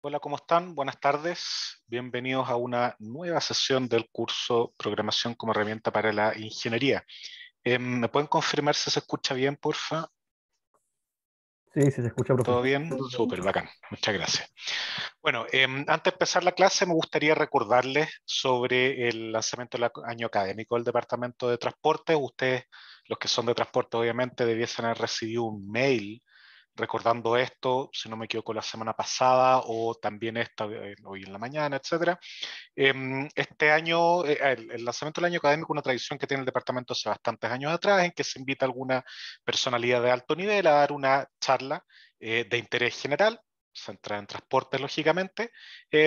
Hola, ¿cómo están? Buenas tardes. Bienvenidos a una nueva sesión del curso Programación como herramienta para la ingeniería. ¿Me pueden confirmar si se escucha bien, porfa? Sí, sí se escucha, profe. ¿Todo bien? Súper, bacán. Muchas gracias. Bueno, antes de empezar la clase, me gustaría recordarles sobre el lanzamiento del año académico del Departamento de Transporte. Ustedes, los que son de transporte, obviamente, debiesen haber recibido un mail recordando esto, si no me equivoco, la semana pasada o también esta, hoy en la mañana, etcétera. Este año, el lanzamiento del año académico es una tradición que tiene el departamento hace bastantes años atrás, en que se invita a alguna personalidad de alto nivel a dar una charla de interés general, centrada en transporte, lógicamente,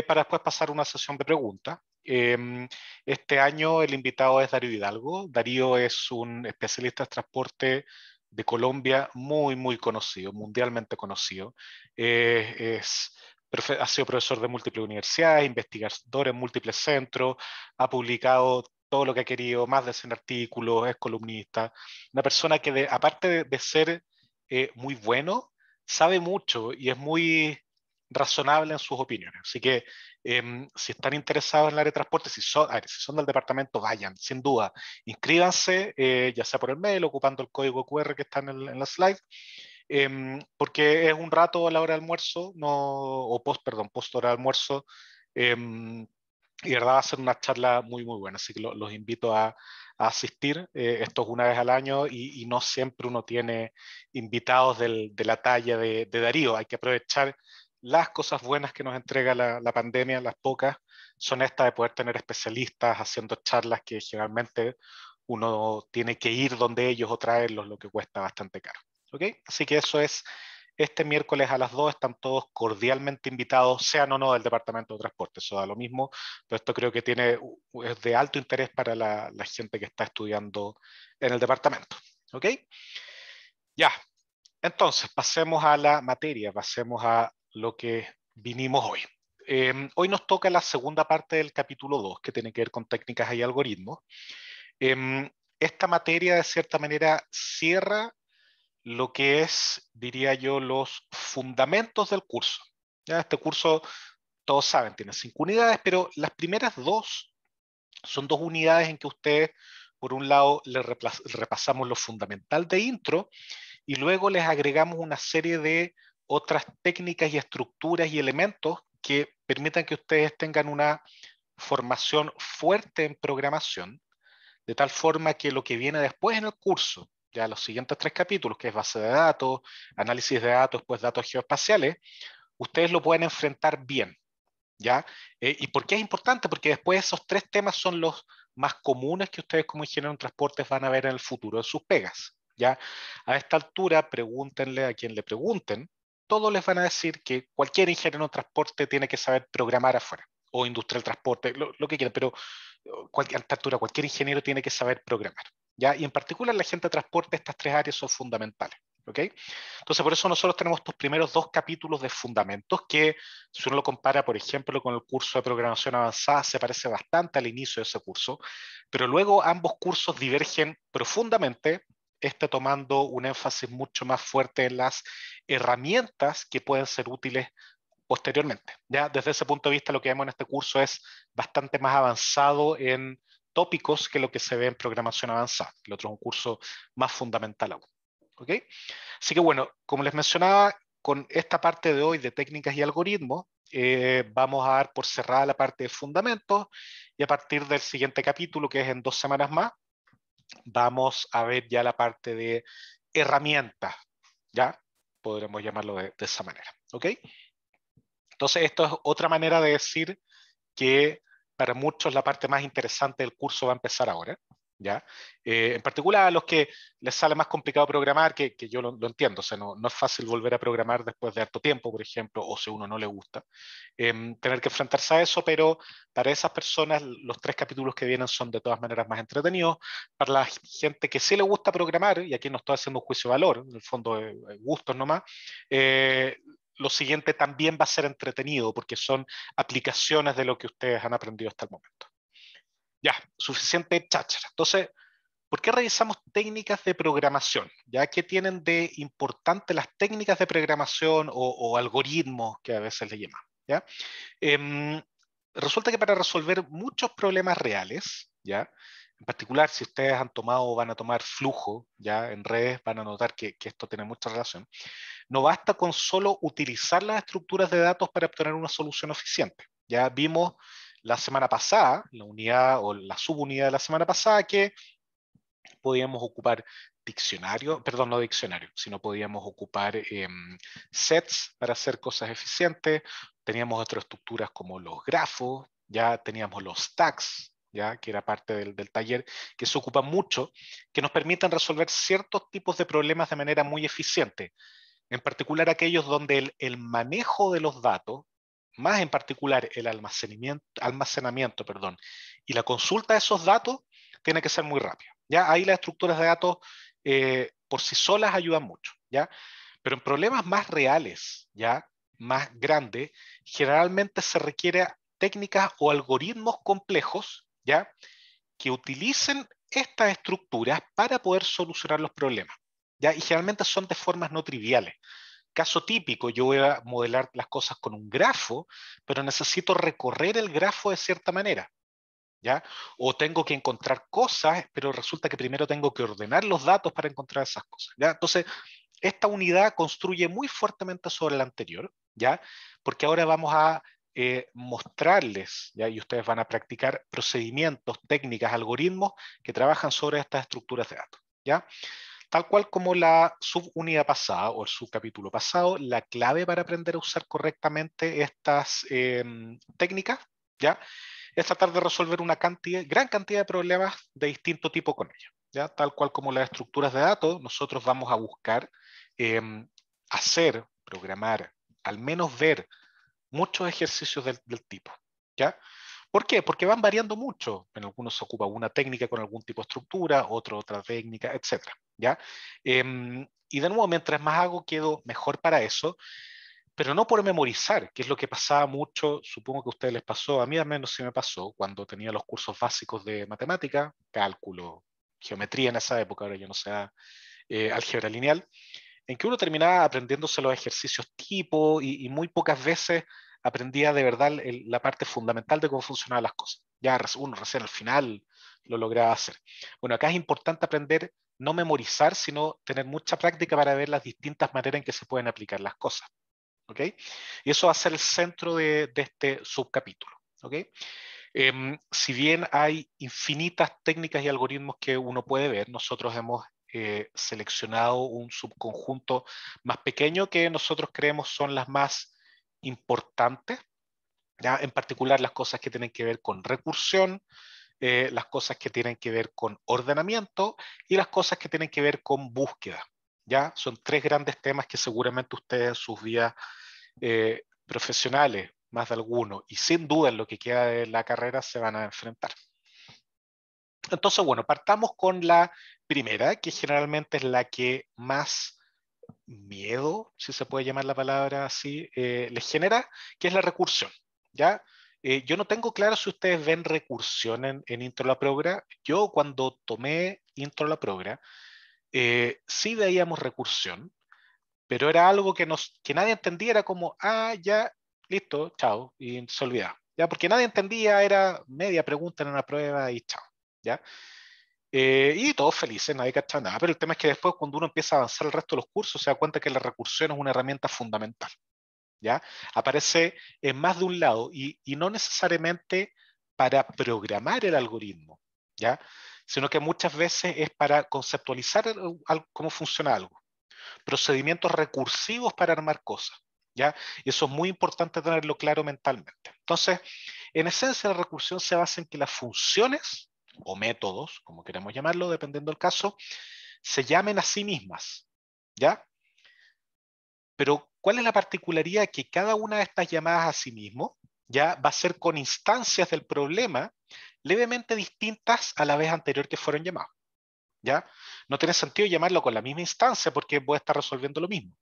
para después pasar a una sesión de preguntas. Este año el invitado es Darío Hidalgo. Darío es un especialista en transporte de Colombia muy, muy conocido, mundialmente conocido. Ha sido profesor de múltiples universidades, investigador en múltiples centros, ha publicado todo lo que ha querido, más de 100 artículos, es columnista. Una persona que, aparte de ser muy bueno, sabe mucho y es muy razonable en sus opiniones. Así que si están interesados en el área de transporte, si son del departamento, vayan, sin duda. Inscríbanse, ya sea por el mail, ocupando el código QR que está en la slide, porque es un rato a la hora de almuerzo, no, o post hora de almuerzo, y de verdad va a ser una charla muy, muy buena, así que los invito a asistir. Esto es una vez al año y no siempre uno tiene invitados de la talla de Darío. Hay que aprovechar las cosas buenas que nos entrega la pandemia, las pocas, son estas de poder tener especialistas haciendo charlas que generalmente uno tiene que ir donde ellos o traerlos, lo que cuesta bastante caro. ¿Ok? Así que eso es este miércoles a las 2, están todos cordialmente invitados, sean o no del Departamento de Transporte, eso da lo mismo, pero esto creo que es de alto interés para la gente que está estudiando en el departamento. ¿Ok? Ya, entonces pasemos a la materia, pasemos a lo que vinimos hoy. Hoy nos toca la segunda parte del capítulo 2, que tiene que ver con técnicas y algoritmos. Esta materia, de cierta manera, cierra lo que es, diría yo, los fundamentos del curso. Ya, este curso, todos saben, tiene 5 unidades, pero las primeras dos son 2 unidades en que ustedes, por un lado, repasamos lo fundamental de intro y luego les agregamos una serie de otras técnicas y estructuras y elementos que permitan que ustedes tengan una formación fuerte en programación, de tal forma que lo que viene después en el curso, ya los siguientes 3 capítulos, que es base de datos, análisis de datos, pues datos geoespaciales, ustedes lo pueden enfrentar bien, ¿ya? ¿Y por qué es importante? Porque después esos 3 temas son los más comunes que ustedes como ingenieros en transportes van a ver en el futuro de sus pegas, ¿ya? A esta altura, pregúntenle a quien le pregunten, todos les van a decir que cualquier ingeniero en transporte tiene que saber programar afuera, o industrial transporte, lo que quieran, pero a esta altura cualquier ingeniero tiene que saber programar, ¿ya? Y en particular la gente de transporte, estas 3 áreas son fundamentales, ¿ok? Entonces por eso nosotros tenemos estos primeros 2 capítulos de fundamentos que, si uno lo compara, por ejemplo, con el curso de programación avanzada, se parece bastante al inicio de ese curso, pero luego ambos cursos divergen profundamente, este tomando un énfasis mucho más fuerte en las herramientas que pueden ser útiles posteriormente. Ya desde ese punto de vista lo que vemos en este curso es bastante más avanzado en tópicos que lo que se ve en programación avanzada. El otro es un curso más fundamental aún. ¿Ok? Así que bueno, como les mencionaba, con esta parte de hoy de técnicas y algoritmos, vamos a dar por cerrada la parte de fundamentos y a partir del siguiente capítulo, que es en 2 semanas más, vamos a ver ya la parte de herramientas, ¿ya? Podremos llamarlo de esa manera, ¿ok? Entonces, esto es otra manera de decir que para muchos la parte más interesante del curso va a empezar ahora, ¿ya? En particular a los que les sale más complicado programar, que yo lo entiendo, o sea, no es fácil volver a programar después de harto tiempo, por ejemplo, o si a uno no le gusta, tener que enfrentarse a eso, pero para esas personas los 3 capítulos que vienen son de todas maneras más entretenidos. Para la gente que sí le gusta programar, y aquí no estoy haciendo un juicio de valor, en el fondo gustos nomás, lo siguiente también va a ser entretenido porque son aplicaciones de lo que ustedes han aprendido hasta el momento. Ya, suficiente cháchara. Entonces, ¿por qué revisamos técnicas de programación? ¿Ya? ¿Qué tienen de importante las técnicas de programación o algoritmos que a veces le llaman? ¿ya? Em, Resulta que para resolver muchos problemas reales, ¿ya? En particular, si ustedes han tomado o van a tomar flujo, ya en redes, van a notar que esto tiene mucha relación. No basta con solo utilizar las estructuras de datos para obtener una solución eficiente. Ya vimos la semana pasada, la unidad o la subunidad de la semana pasada, que podíamos ocupar diccionario, perdón, no diccionario, sino podíamos ocupar sets para hacer cosas eficientes. Teníamos otras estructuras como los grafos, ya teníamos los tags, ya que era parte del taller, que se ocupa mucho, que nos permiten resolver ciertos tipos de problemas de manera muy eficiente. En particular aquellos donde el manejo de los datos, más en particular el almacenamiento, perdón, y la consulta de esos datos tiene que ser muy rápida. ¿Ya? Ahí las estructuras de datos por sí solas ayudan mucho. ¿Ya? Pero en problemas más reales, ¿ya? Más grandes, generalmente se requiere técnicas o algoritmos complejos, ¿ya? Que utilicen estas estructuras para poder solucionar los problemas. ¿Ya? Y generalmente son de formas no triviales. Caso típico, yo voy a modelar las cosas con un grafo, pero necesito recorrer el grafo de cierta manera. ¿Ya? O tengo que encontrar cosas, pero resulta que primero tengo que ordenar los datos para encontrar esas cosas. ¿Ya? Entonces, esta unidad construye muy fuertemente sobre la anterior, ¿ya? Porque ahora vamos a mostrarles, ¿ya? Y ustedes van a practicar procedimientos, técnicas, algoritmos que trabajan sobre estas estructuras de datos, ¿ya? Tal cual como la subunidad pasada o el subcapítulo pasado, la clave para aprender a usar correctamente estas técnicas, ¿ya? Es tratar de resolver una gran cantidad de problemas de distinto tipo con ellas. ¿Ya? Tal cual como las estructuras de datos, nosotros vamos a buscar eh, hacer, programar, al menos ver muchos ejercicios del tipo. ¿Ya? ¿Por qué? Porque van variando mucho. En algunos se ocupa una técnica con algún tipo de estructura, otro otra técnica, etc. ¿Ya? Y de nuevo, mientras más hago, quedo mejor para eso, pero no por memorizar, que es lo que pasaba mucho, supongo que a ustedes les pasó, a mí al menos sí me pasó, cuando tenía los cursos básicos de matemática, cálculo, geometría en esa época, ahora ya no sea álgebra lineal, en que uno terminaba aprendiéndose los ejercicios tipo y muy pocas veces aprendía de verdad la parte fundamental de cómo funcionaban las cosas. Ya uno recién al final lo lograba hacer. Bueno, acá es importante aprender no memorizar, sino tener mucha práctica para ver las distintas maneras en que se pueden aplicar las cosas. ¿Ok? Y eso va a ser el centro de este subcapítulo. ¿Ok? Si bien hay infinitas técnicas y algoritmos que uno puede ver, nosotros hemos seleccionado un subconjunto más pequeño que nosotros creemos son las más importantes, ¿ya? En particular las cosas que tienen que ver con recursión, las cosas que tienen que ver con ordenamiento y las cosas que tienen que ver con búsqueda. ¿Ya? Son tres grandes temas que seguramente ustedes en sus vidas profesionales, más de alguno, y sin duda en lo que queda de la carrera se van a enfrentar. Entonces, bueno, partamos con la primera, que generalmente es la que más miedo, si se puede llamar la palabra así, les genera, que es la recursión. ¿Ya? Yo no tengo claro si ustedes ven recursión en Intro a la Progra. Yo cuando tomé Intro a la Progra, sí veíamos recursión, pero era algo que nadie entendía, era como, ah, ya, listo, chao, y se olvidaba. ¿Ya? Porque nadie entendía, era media pregunta en una prueba y chao. ¿Ya? Y todos felices, nadie cachaba nada. Pero el tema es que después, cuando uno empieza a avanzar el resto de los cursos, se da cuenta que la recursión es una herramienta fundamental. ¿Ya? Aparece en más de un lado y no necesariamente para programar el algoritmo, ¿ya? Sino que muchas veces es para conceptualizar cómo funciona algo. Procedimientos recursivos para armar cosas, ¿ya? Y eso es muy importante tenerlo claro mentalmente. Entonces, en esencia, la recursión se basa en que las funciones o métodos, como queremos llamarlo, dependiendo del caso, se llamen a sí mismas, ¿ya? Pero, ¿cuál es la particularidad? Que cada una de estas llamadas a sí mismo ya va a ser con instancias del problema levemente distintas a la vez anterior que fueron llamadas. ¿Ya? No tiene sentido llamarlo con la misma instancia porque voy a estar resolviendo lo mismo.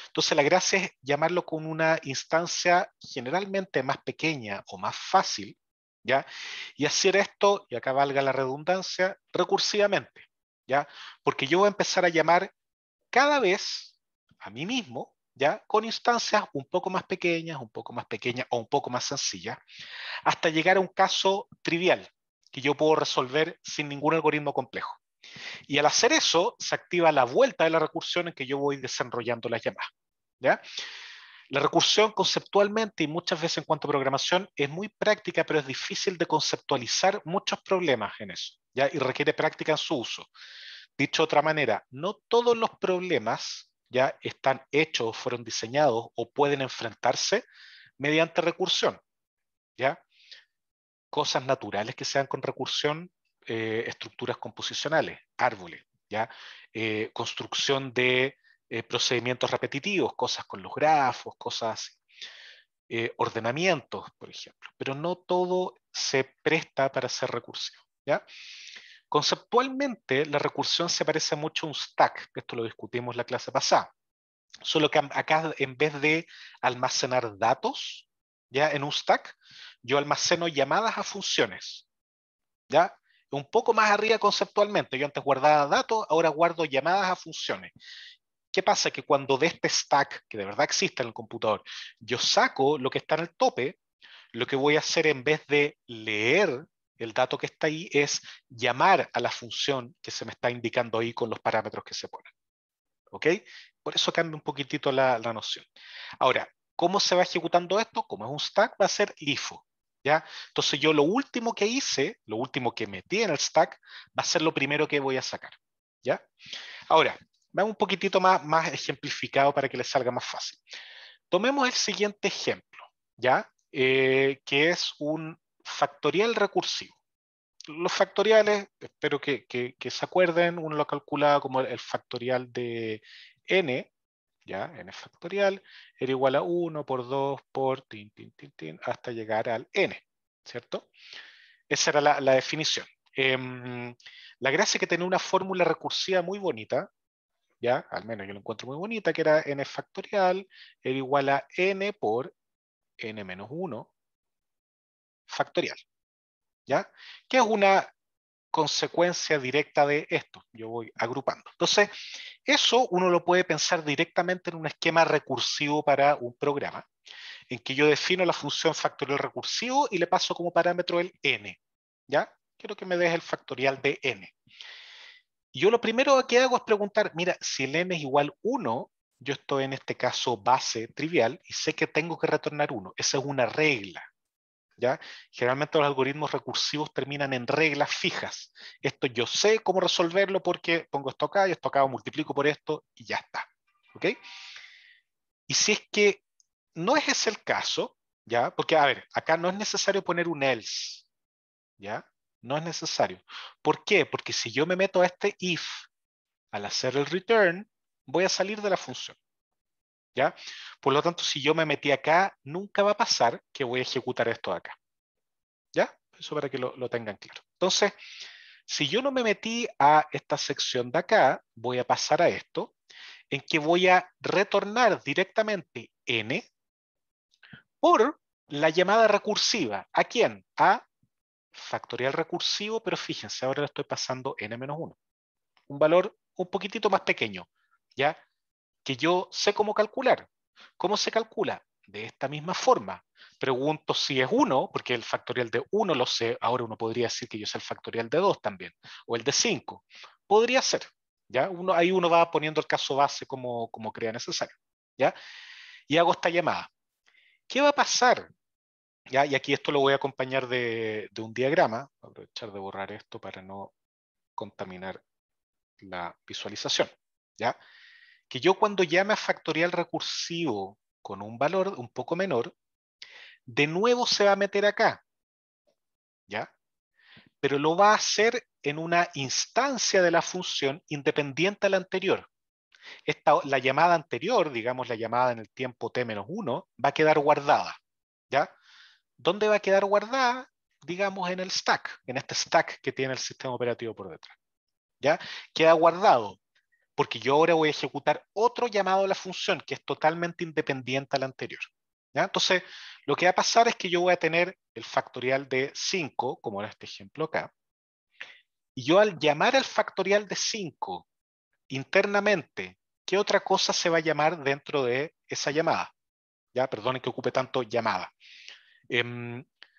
Entonces la gracia es llamarlo con una instancia generalmente más pequeña o más fácil, ¿ya? Y hacer esto, y acá valga la redundancia, recursivamente, ¿ya? Porque yo voy a empezar a llamar cada vez a mí mismo, ¿ya? Con instancias un poco más pequeñas, o un poco más sencillas, hasta llegar a un caso trivial que yo puedo resolver sin ningún algoritmo complejo. Y al hacer eso, se activa la vuelta de la recursión en que yo voy desarrollando las llamadas, ¿ya? La recursión conceptualmente y muchas veces en cuanto a programación es muy práctica, pero es difícil de conceptualizar muchos problemas en eso, ¿ya? Y requiere práctica en su uso. Dicho de otra manera, no todos los problemas ya están hechos, fueron diseñados o pueden enfrentarse mediante recursión, ¿ya? Cosas naturales que se dan con recursión, estructuras composicionales, árboles, ¿ya? Construcción de procedimientos repetitivos, cosas con los grafos, cosas así. Ordenamientos, por ejemplo, pero no todo se presta para ser recursivo, ¿ya? Conceptualmente, la recursión se parece mucho a un stack, esto lo discutimos la clase pasada, solo que acá en vez de almacenar datos, ya en un stack, yo almaceno llamadas a funciones, ya un poco más arriba conceptualmente. Yo antes guardaba datos, ahora guardo llamadas a funciones. ¿Qué pasa? Que cuando de este stack, que de verdad existe en el computador, yo saco lo que está en el tope, lo que voy a hacer en vez de leer el dato que está ahí es llamar a la función que se me está indicando ahí con los parámetros que se ponen. ¿Ok? Por eso cambia un poquitito la noción. Ahora, ¿cómo se va ejecutando esto? Como es un stack, va a ser LIFO. ¿Ya? Entonces yo lo último que hice, lo último que metí en el stack, va a ser lo primero que voy a sacar. ¿Ya? Ahora, vamos un poquitito más ejemplificado para que les salga más fácil. Tomemos el siguiente ejemplo, ¿ya? Que es un factorial recursivo. Los factoriales, espero que se acuerden, uno lo calcula como el factorial de n, ¿ya? N factorial era igual a 1 por 2 por hasta llegar al n, ¿cierto? Esa era la definición. La gracia es que tenía una fórmula recursiva muy bonita, ¿ya? Al menos yo lo encuentro muy bonita, que era n factorial era igual a n por n menos 1 factorial, ¿ya? Que es una consecuencia directa de esto. Yo voy agrupando. Entonces, eso uno lo puede pensar directamente en un esquema recursivo para un programa, en que yo defino la función factorial recursivo y le paso como parámetro el n, ¿ya? Quiero que me des el factorial de n. Y yo lo primero que hago es preguntar, mira, si el n es igual 1, yo estoy en este caso base trivial y sé que tengo que retornar 1. Esa es una regla. ¿Ya? Generalmente los algoritmos recursivos terminan en reglas fijas. Esto yo sé cómo resolverlo porque pongo esto acá y esto acá, multiplico por esto y ya está. ¿Ok? Y si es que no es ese el caso, ¿ya? Porque, a ver, acá no es necesario poner un else, ¿ya? No es necesario. ¿Por qué? Porque si yo me meto a este if al hacer el return, voy a salir de la función, ¿ya? Por lo tanto, si yo me metí acá, nunca va a pasar que voy a ejecutar esto acá. ¿Ya? Eso para que lo tengan claro. Entonces, si yo no me metí a esta sección de acá, voy a pasar a esto, en que voy a retornar directamente n por la llamada recursiva. ¿A quién? A factorial recursivo, pero fíjense, ahora le estoy pasando n-1. Un valor un poquitito más pequeño, ¿ya? Que yo sé cómo calcular. ¿Cómo se calcula? De esta misma forma. Pregunto si es 1, porque el factorial de 1 lo sé. Ahora uno podría decir que yo sé el factorial de 2 también, o el de 5. Podría ser. ¿Ya? Ahí uno va poniendo el caso base como crea necesario. ¿Ya? Y hago esta llamada. ¿Qué va a pasar? ¿Ya? Y aquí esto lo voy a acompañar de un diagrama. Voy a aprovechar de borrar esto para no contaminar la visualización. ¿Ya? Que yo cuando llame a factorial recursivo con un valor un poco menor, de nuevo se va a meter acá, ¿ya? Pero lo va a hacer en una instancia de la función independiente a la anterior. La llamada anterior, digamos la llamada en el tiempo t-1, va a quedar guardada, ¿ya? ¿Dónde va a quedar guardada? Digamos en el stack, en este stack que tiene el sistema operativo por detrás, ¿ya? Queda guardado, porque yo ahora voy a ejecutar otro llamado a la función que es totalmente independiente al anterior. ¿Ya? Entonces, lo que va a pasar es que yo voy a tener el factorial de 5, como en este ejemplo acá, y yo al llamar al factorial de 5 internamente ¿qué otra cosa se va a llamar dentro de esa llamada? Ya, perdonen que ocupe tanto llamada.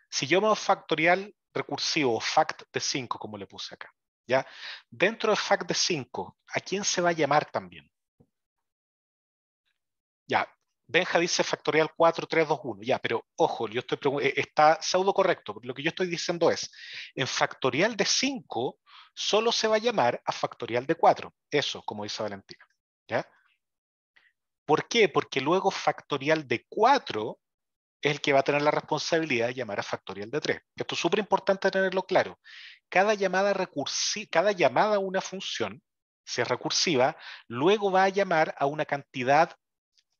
Si yo me factorial recursivo, fact de 5, como le puse acá, ¿ya? Dentro de fact de 5, ¿a quién se va a llamar también? Ya, Benja dice factorial 4, 3, 2, 1. Ya, pero ojo, está pseudo correcto. Lo que yo estoy diciendo es, en factorial de 5, solo se va a llamar a factorial de 4. Eso, como dice Valentina. ¿Ya? ¿Por qué? Porque luego factorial de 4 es el que va a tener la responsabilidad de llamar a factorial de 3. Esto es súper importante tenerlo claro. Cada llamada a una función, si es recursiva, luego va a llamar a una cantidad,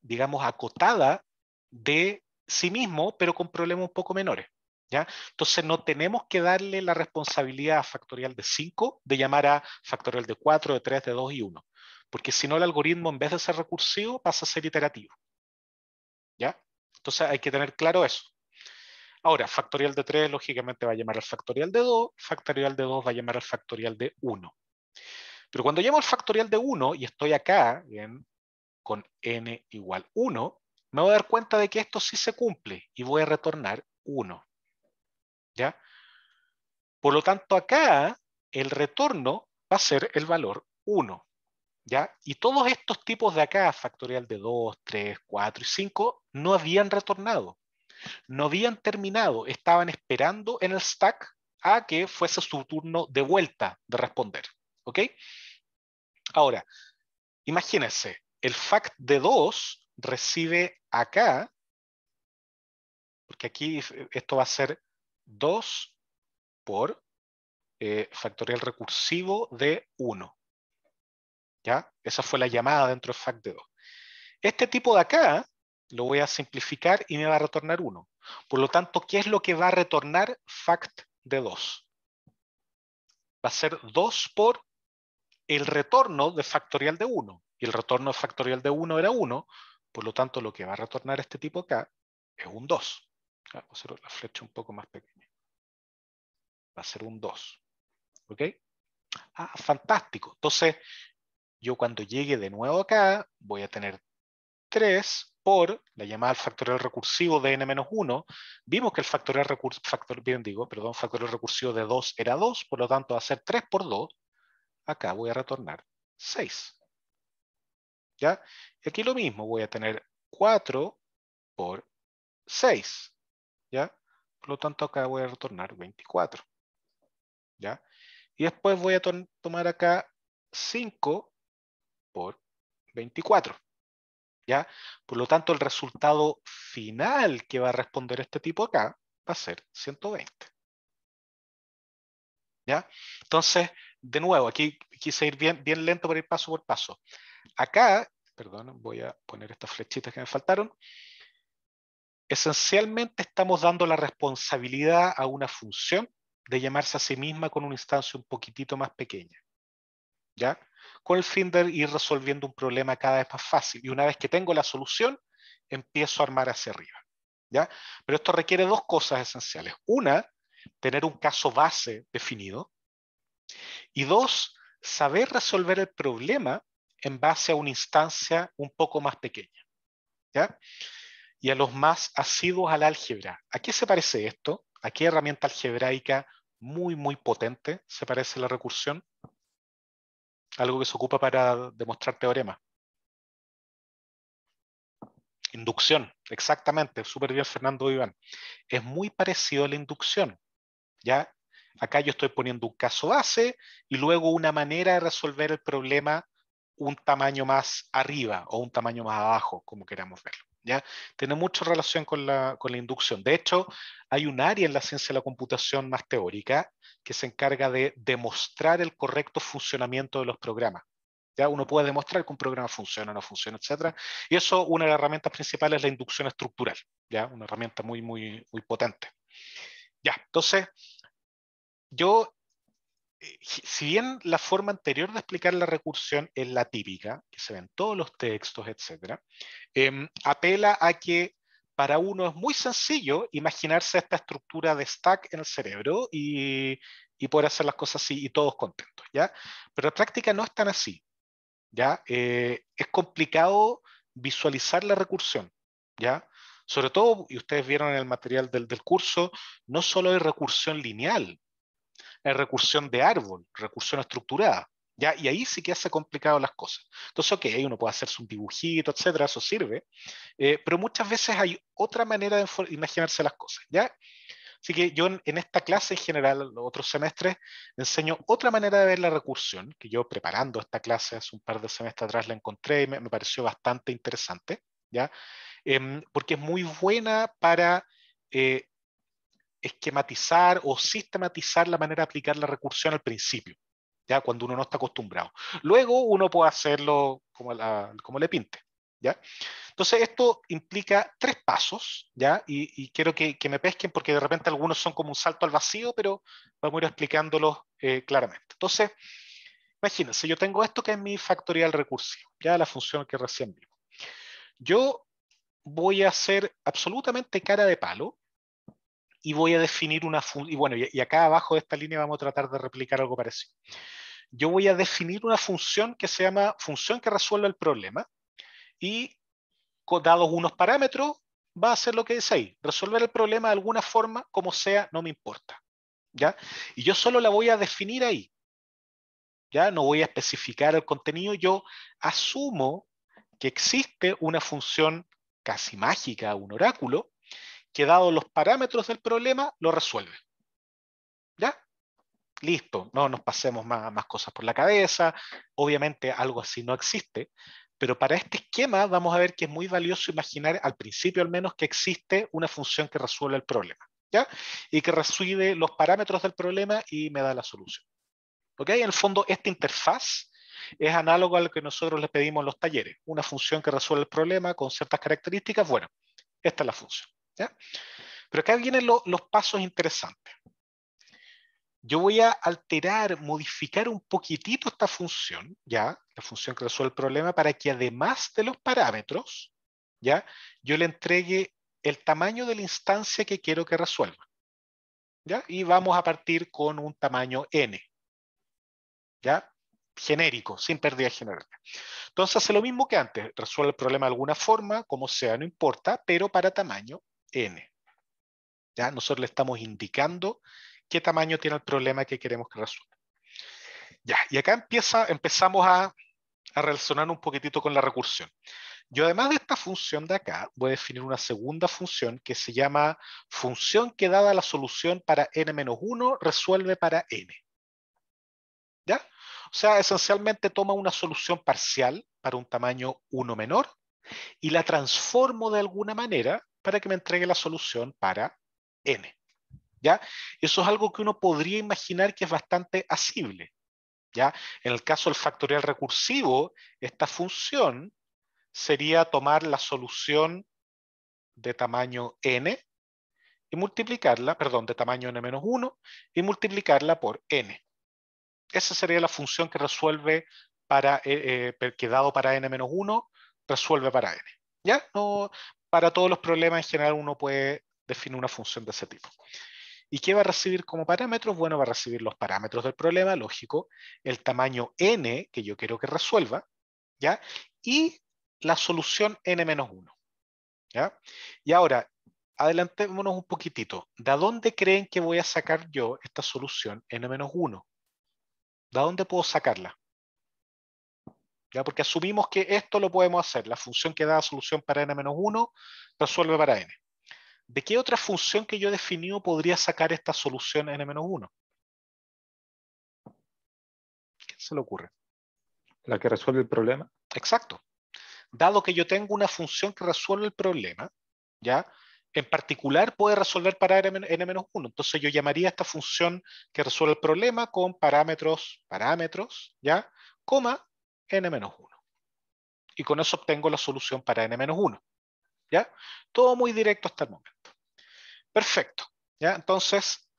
digamos, acotada de sí mismo, pero con problemas un poco menores. ¿Ya? Entonces no tenemos que darle la responsabilidad a factorial de 5 de llamar a factorial de 4, de 3, de 2 y 1. Porque si no el algoritmo en vez de ser recursivo pasa a ser iterativo. ¿Ya? Entonces hay que tener claro eso. Ahora, factorial de 3 lógicamente va a llamar al factorial de 2, factorial de 2 va a llamar al factorial de 1. Pero cuando llamo al factorial de 1 y estoy acá con n igual 1, me voy a dar cuenta de que esto sí se cumple y voy a retornar 1. ¿Ya? Por lo tanto, acá el retorno va a ser el valor 1. ¿Ya? Y todos estos tipos de acá, factorial de 2, 3, 4 y 5, no habían retornado. No habían terminado, estaban esperando en el stack a que fuese su turno de vuelta de responder. ¿Ok? Ahora, imagínense, el fact de 2 recibe acá, porque aquí esto va a ser 2 por factorial recursivo de 1. ¿Ya? Esa fue la llamada dentro del fact de 2. Este tipo de acá lo voy a simplificar y me va a retornar 1. Por lo tanto, ¿qué es lo que va a retornar fact de 2? Va a ser 2 por el retorno de factorial de 1. Y el retorno de factorial de 1 era 1. Por lo tanto, lo que va a retornar este tipo acá es un 2. Voy a hacer la flecha un poco más pequeña. Va a ser un 2. ¿Ok? Ah, fantástico. Entonces, yo cuando llegue de nuevo acá, voy a tener 3 por la llamada al factorial recursivo de n-1. Vimos que el factorial recursivo de 2 era 2, por lo tanto va a ser 3 por 2. Acá voy a retornar 6. ¿Ya? Y aquí lo mismo, voy a tener 4 por 6. ¿Ya? Por lo tanto acá voy a retornar 24. ¿Ya? Y después voy a tomar acá 5 por 24. ¿Ya? Por lo tanto, el resultado final que va a responder este tipo acá va a ser 120. ¿Ya? Entonces, de nuevo, aquí quise ir bien lento para ir paso por paso. Acá, perdón, voy a poner estas flechitas que me faltaron. Esencialmente estamos dando la responsabilidad a una función de llamarse a sí misma con una instancia un poquitito más pequeña. ¿Ya? Con el fin de ir resolviendo un problema cada vez más fácil. Y una vez que tengo la solución, empiezo a armar hacia arriba. ¿Ya? Pero esto requiere dos cosas esenciales. Una, tener un caso base definido. Y dos, saber resolver el problema en base a una instancia un poco más pequeña. ¿Ya? Y a los más asiduos al álgebra. ¿A qué se parece esto? ¿A qué herramienta algebraica muy potente se parece la recursión? Algo que se ocupa para demostrar teoremas. Inducción, exactamente, súper bien Fernando Iván. Es muy parecido a la inducción, ¿ya? Acá yo estoy poniendo un caso base y luego una manera de resolver el problema un tamaño más arriba o un tamaño más abajo, como queramos verlo, ¿ya? Tiene mucha relación con la inducción. De hecho, hay un área en la ciencia de la computación más teórica que se encarga de demostrar el correcto funcionamiento de los programas. ¿Ya? Uno puede demostrar que un programa funciona o no funciona, etc. Y eso, una de las herramientas principales es la inducción estructural, ¿ya? Una herramienta muy potente. Ya, entonces, yo, si bien la forma anterior de explicar la recursión es la típica, que se ven todos los textos, etc., apela a que para uno es muy sencillo imaginarse esta estructura de stack en el cerebro y poder hacer las cosas así y todos contentos, ¿ya? Pero en práctica no es tan así. ¿ya? Es complicado visualizar la recursión, ¿ya? Sobre todo, y ustedes vieron en el material del curso, no solo hay recursión lineal, hay recursión de árbol, recursión estructurada, ¿ya? Y ahí sí que hace complicado las cosas. Entonces, ok, uno puede hacerse un dibujito, etcétera, eso sirve, pero muchas veces hay otra manera de imaginarse las cosas, ¿ya? Así que yo en esta clase en general, los otros semestres, enseño otra manera de ver la recursión, que yo preparando esta clase hace un par de semestres atrás la encontré y me pareció bastante interesante, ¿ya? Porque es muy buena para eh, esquematizar o sistematizar la manera de aplicar la recursión al principio, ¿ya? Cuando uno no está acostumbrado. Luego uno puede hacerlo como le pinte, ¿ya? Entonces esto implica 3 pasos, ¿ya? Y quiero que me pesquen porque de repente algunos son como un salto al vacío, pero vamos a ir explicándolos claramente. Entonces, imagínense, yo tengo esto que es mi factorial recursivo, ya la función que recién vimos. Yo voy a hacer absolutamente cara de palo y voy a definir una función, y bueno, y acá abajo de esta línea vamos a tratar de replicar algo parecido. Yo voy a definir una función que se llama función que resuelve el problema y dados unos parámetros va a hacer lo que dice ahí, resolver el problema de alguna forma, como sea, no me importa, ¿ya? Y yo solo la voy a definir ahí, ¿ya? No voy a especificar el contenido, yo asumo que existe una función casi mágica, un oráculo, que dado los parámetros del problema, lo resuelve. ¿Ya? Listo, no nos pasemos más cosas por la cabeza. Obviamente algo así no existe, pero para este esquema vamos a ver que es muy valioso imaginar, al principio al menos, que existe una función que resuelve el problema, ¿ya? Y que recibe los parámetros del problema y me da la solución. ¿Ok? En el fondo, esta interfaz es análogo a lo que nosotros les pedimos en los talleres. Una función que resuelve el problema con ciertas características. Bueno, esta es la función, ¿ya? Pero acá vienen los pasos interesantes. Yo voy a alterar, modificar un poquitito esta función, ¿ya? La función que resuelve el problema, para que además de los parámetros, ¿ya? Yo le entregue el tamaño de la instancia que quiero que resuelva, ¿ya? Y vamos a partir con un tamaño n, ¿ya? Genérico, sin pérdida general. Entonces hace lo mismo que antes, resuelve el problema de alguna forma, como sea, no importa, pero para tamaño n, ¿ya? Nosotros le estamos indicando qué tamaño tiene el problema que queremos que resuelva. Ya, y acá empezamos a relacionar un poquitito con la recursión. Yo además de esta función de acá, voy a definir una segunda función que se llama función que dada la solución para n-1 resuelve para n. ¿Ya? O sea, esencialmente toma una solución parcial para un tamaño 1 menor y la transformo de alguna manera para que me entregue la solución para n. ¿Ya? Eso es algo que uno podría imaginar que es bastante asible. ¿Ya? En el caso del factorial recursivo, esta función sería tomar la solución de tamaño n y multiplicarla, perdón, de tamaño n-1 y multiplicarla por n. Esa sería la función que resuelve que dado para n-1, resuelve para n. ¿Ya? No, para todos los problemas en general uno puede definir una función de ese tipo. ¿Y qué va a recibir como parámetros? Bueno, va a recibir los parámetros del problema, lógico, el tamaño n que yo quiero que resuelva, ¿ya? Y la solución n-1, ¿ya? Y ahora, adelantémonos un poquitito. ¿De dónde creen que voy a sacar yo esta solución n-1? ¿De dónde puedo sacarla? ¿Ya? Porque asumimos que esto lo podemos hacer. La función que da solución para n-1 resuelve para n. ¿De qué otra función que yo he definido podría sacar esta solución n-1? ¿Qué se le ocurre? La que resuelve el problema. Exacto. Dado que yo tengo una función que resuelve el problema, ¿ya? En particular puede resolver para n-1. Entonces yo llamaría a esta función que resuelve el problema con parámetros, ¿ya? Coma n-1. Y con eso obtengo la solución para n-1. ¿Ya? Todo muy directo hasta el momento. Perfecto. ¿Ya? Entonces,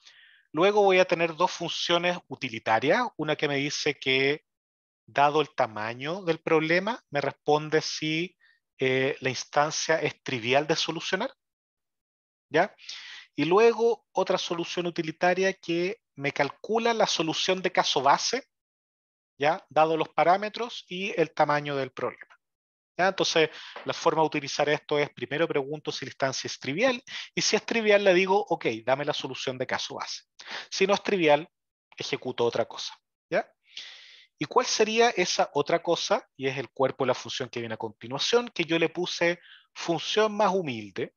luego voy a tener dos funciones utilitarias. Una que me dice que, dado el tamaño del problema, me responde si la instancia es trivial de solucionar. ¿Ya? Y luego otra solución utilitaria que me calcula la solución de caso base ¿ya? Dado los parámetros y el tamaño del problema. ¿Ya? Entonces, la forma de utilizar esto es, primero pregunto si la instancia es trivial, y si es trivial le digo, ok, dame la solución de caso base. Si no es trivial, ejecuto otra cosa. ¿Ya? ¿Y cuál sería esa otra cosa? Y es el cuerpo de la función que viene a continuación, que yo le puse función más humilde.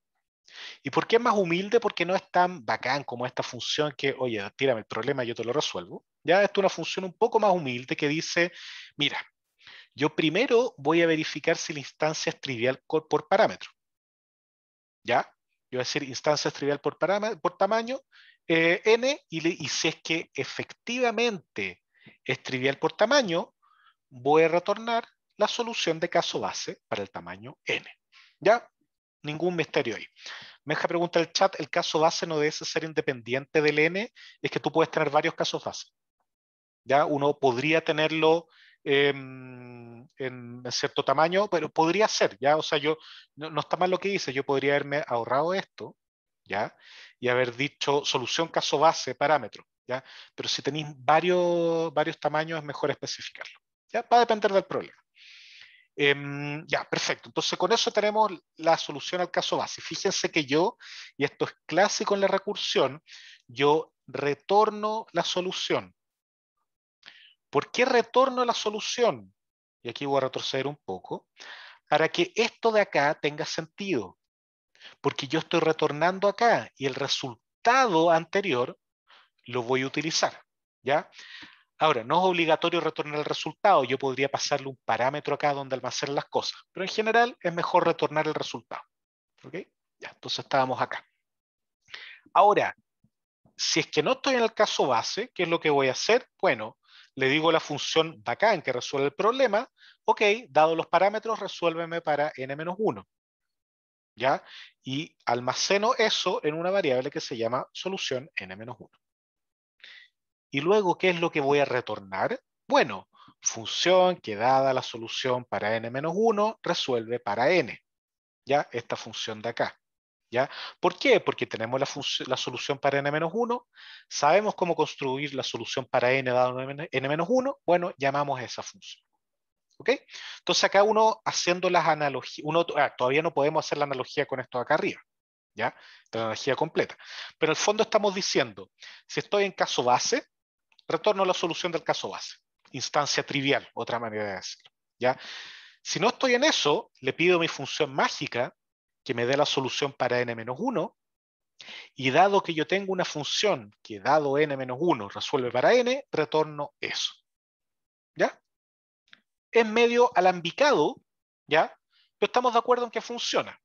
¿Y por qué es más humilde? Porque no es tan bacán como esta función que, oye, tírame el problema y yo te lo resuelvo. Ya, esto es una función un poco más humilde que dice, mira, yo primero voy a verificar si la instancia es trivial por parámetro. ¿Ya? Yo voy a decir instancia es trivial por tamaño, n, y si es que efectivamente es trivial por tamaño, voy a retornar la solución de caso base para el tamaño n. ¿Ya? Ningún misterio ahí. Me deja preguntar el chat, ¿el caso base no debe ser independiente del n? Es que tú puedes tener varios casos base. ¿Ya? Uno podría tenerlo en cierto tamaño, pero podría ser, ¿ya? O sea, yo, no está mal lo que dice, yo podría haberme ahorrado esto, ¿ya? Y haber dicho solución caso base, parámetro, ¿ya? Pero si tenéis varios tamaños, es mejor especificarlo, ¿ya? Va a depender del problema. Ya, perfecto. Entonces, con eso tenemos la solución al caso base. Fíjense que yo, y esto es clásico en la recursión, yo retorno la solución. ¿Por qué retorno la solución? Y aquí voy a retroceder un poco, para que esto de acá tenga sentido. Porque yo estoy retornando acá y el resultado anterior lo voy a utilizar. ¿Ya? Ahora, no es obligatorio retornar el resultado. Yo podría pasarle un parámetro acá donde almacenar las cosas. Pero en general es mejor retornar el resultado. ¿Ok? Ya, entonces estábamos acá. Ahora, si es que no estoy en el caso base, ¿qué es lo que voy a hacer? Bueno, le digo a la función bacán que resuelve el problema, ok, dado los parámetros, resuélveme para n-1, ¿ya? Y almaceno eso en una variable que se llama solución n-1. Y luego, ¿qué es lo que voy a retornar? Bueno, función que dada la solución para n-1, resuelve para n, ¿ya? Esta función de acá. ¿Ya? ¿Por qué? Porque tenemos la solución para n-1, sabemos cómo construir la solución para n dado n-1, bueno, llamamos a esa función. ¿Ok? Entonces acá uno haciendo las analogías, todavía no podemos hacer la analogía con esto acá arriba, ¿ya? La analogía completa. Pero en el fondo estamos diciendo, si estoy en caso base, retorno la solución del caso base. Instancia trivial, otra manera de decirlo, ¿ya? Si no estoy en eso, le pido a mi función mágica que me dé la solución para n-1, y dado que yo tengo una función que dado n-1 resuelve para n, retorno eso. ¿Ya? Es medio alambicado, ¿ya? Pero estamos de acuerdo en que funciona.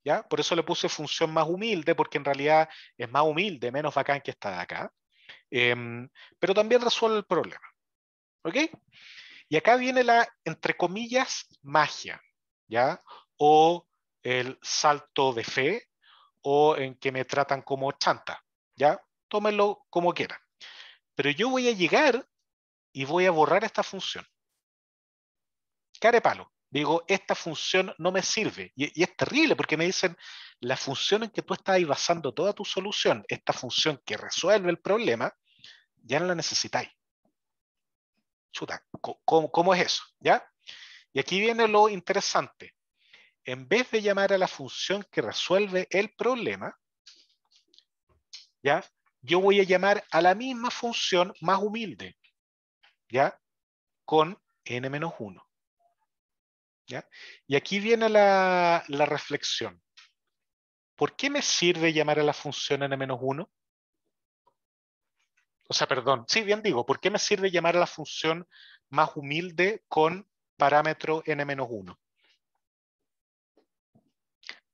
¿Ya? Por eso le puse función más humilde, porque en realidad es más humilde, menos bacán que esta de acá. Pero también resuelve el problema. ¿Ok? Y acá viene la, entre comillas, magia, ¿ya? O el salto de fe, o en que me tratan como chanta, ¿ya? Tómenlo como quieran. Pero yo voy a llegar y voy a borrar esta función. Carepalo. Digo, esta función no me sirve. Y es terrible porque me dicen, la función en que tú estás basando toda tu solución, esta función que resuelve el problema, ya no la necesitáis. Chuta, ¿cómo es eso? ¿Ya? Y aquí viene lo interesante. En vez de llamar a la función que resuelve el problema, ¿ya? Yo voy a llamar a la misma función más humilde, ¿ya? Con n-1. ¿Ya? Y aquí viene la reflexión. ¿Por qué me sirve llamar a la función n-1? O sea, perdón, sí, bien digo, ¿por qué me sirve llamar a la función más humilde con parámetro n-1?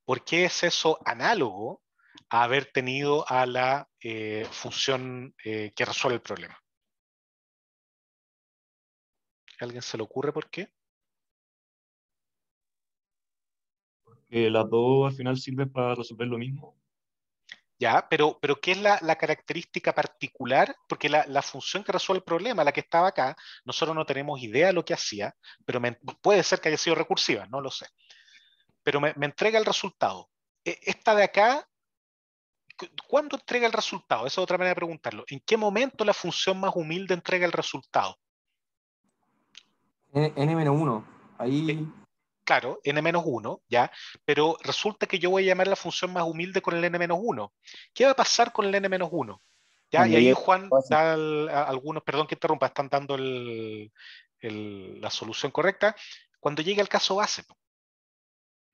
¿Por qué es eso análogo a haber tenido a la función que resuelve el problema? ¿A alguien se le ocurre por qué? Las dos al final sirven para resolver lo mismo. Ya, pero ¿qué es la característica particular? Porque la función que resuelve el problema, la que estaba acá, nosotros no tenemos idea de lo que hacía, pero puede ser que haya sido recursiva, no lo sé. Pero me entrega el resultado. Esta de acá, ¿cuándo entrega el resultado? Esa es otra manera de preguntarlo. ¿En qué momento la función más humilde entrega el resultado? N-1. Ahí. Claro, n-1, ¿ya? Pero resulta que yo voy a llamar la función más humilde con el n-1. ¿Qué va a pasar con el n-1? ¿Ya? Y Cuando ahí llegue Juan base. da algunos, perdón que interrumpa, están dando la solución correcta. Cuando llegue al caso base,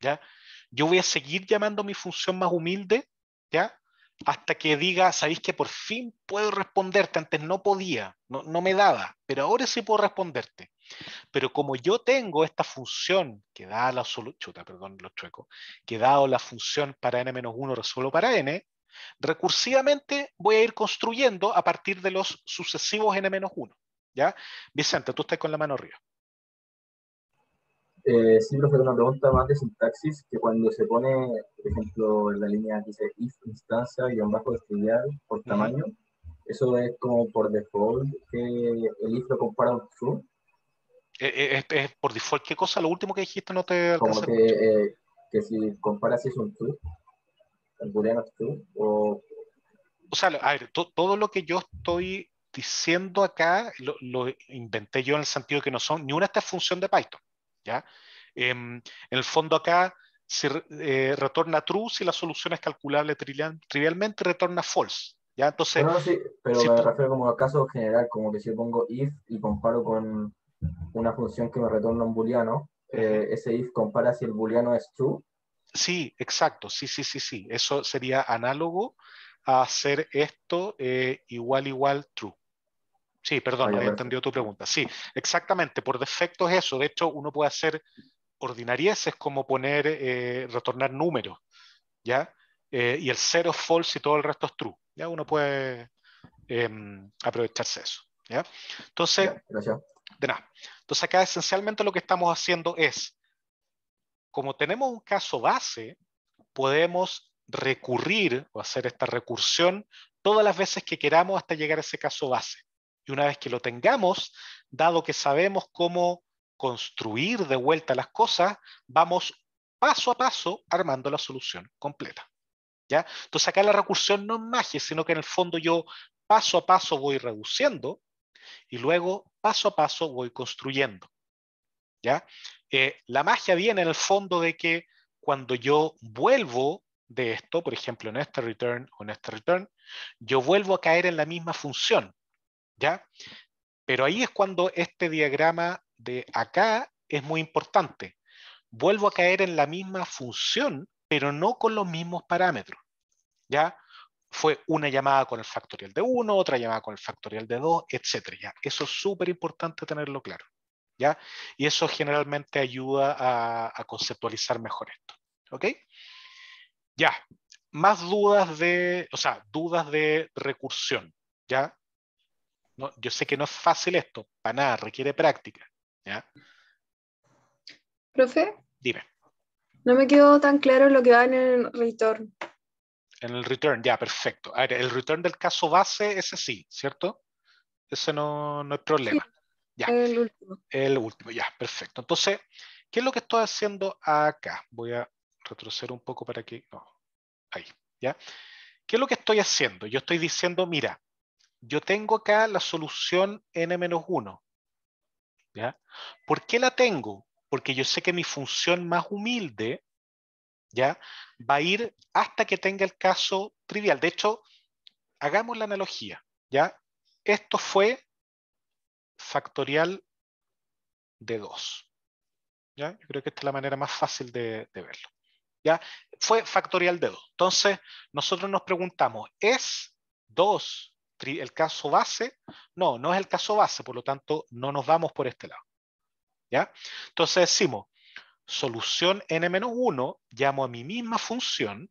¿ya? Yo voy a seguir llamando mi función más humilde, ¿ya? Hasta que diga, sabéis que por fin puedo responderte, antes no podía, no me daba, pero ahora sí puedo responderte. Pero como yo tengo esta función que da la solución, perdón, los chuecos, que dado la función para n-1 resuelvo para n, recursivamente voy a ir construyendo a partir de los sucesivos n-1. ¿Ya? Vicente, tú estás con la mano arriba. Sí, profe, una pregunta más de sintaxis, que cuando se pone, por ejemplo, en la línea que dice if instancia guión bajo estudiar por tamaño, eso es como por default que el if lo compara a un true. Es por default, ¿qué cosa? Lo último que dijiste no te Como alcancé a escuchar. que si compara si es un true, el booleano es true, o O sea, a ver, todo lo que yo estoy diciendo acá lo inventé yo en el sentido de que no son ni una esta función de Python, ¿ya? En el fondo acá retorna true si la solución es calculable trivialmente, retorna false, ¿ya? Entonces, no, sí, pero si me tú, refiero como a caso general, como que si yo pongo if y comparo con una función que me retorna un booleano, ese if compara si el booleano es true. sí, exacto, sí. Eso sería análogo a hacer esto igual true. Sí, perdón, no Vaya, había perfecto. entendido tu pregunta. Sí, exactamente, por defecto es eso. De hecho, uno puede hacer ordinarieces como poner, retornar números, ¿ya? Y el cero es false y todo el resto es true. Ya uno puede aprovecharse de eso, ¿ya? Entonces, Ya, gracias. de nada. Entonces acá esencialmente lo que estamos haciendo es, como tenemos un caso base, podemos recurrir o hacer esta recursión todas las veces que queramos hasta llegar a ese caso base. Y una vez que lo tengamos, dado que sabemos cómo construir de vuelta las cosas, vamos paso a paso armando la solución completa. ¿Ya? Entonces acá la recursión no es magia, sino que en el fondo yo paso a paso voy reduciendo y luego paso a paso voy construyendo. ¿Ya? La magia viene en el fondo de que cuando yo vuelvo de esto, por ejemplo en este return o en este return, yo vuelvo a caer en la misma función, ¿ya? Pero ahí es cuando este diagrama de acá es muy importante. Vuelvo a caer en la misma función, pero no con los mismos parámetros, ¿ya? Fue una llamada con el factorial de 1, otra llamada con el factorial de 2, etcétera, ¿ya? Eso es súper importante tenerlo claro, ¿ya? Y eso generalmente ayuda a conceptualizar mejor esto, ¿ok? Ya, más dudas de recursión, ¿ya? No, yo sé que no es fácil esto, para nada, requiere práctica, ¿ya? Profe, Dime, no me quedó tan claro lo que va en el return. en el return, ya, perfecto. A ver, el return del caso base, ese sí, ¿cierto? Ese no hay Sí, problema. Ya, el último. el último, ya, perfecto. Entonces, ¿qué es lo que estoy haciendo acá? Voy a retroceder un poco para que... No, ahí, ¿ya? ¿Qué es lo que estoy haciendo? Yo estoy diciendo, mira, yo tengo acá la solución n-1, ¿ya? ¿Por qué la tengo? Porque yo sé que mi función más humilde, ¿ya? Va a ir hasta que tenga el caso trivial. De hecho, hagamos la analogía, ¿ya? Esto fue factorial de 2, ¿ya? Yo creo que esta es la manera más fácil de verlo, ¿ya? Fue factorial de 2. Entonces, nosotros nos preguntamos, ¿es 2 el caso base? No, no es el caso base, por lo tanto, no nos vamos por este lado, ¿ya? Entonces decimos, solución n-1, llamo a mi misma función,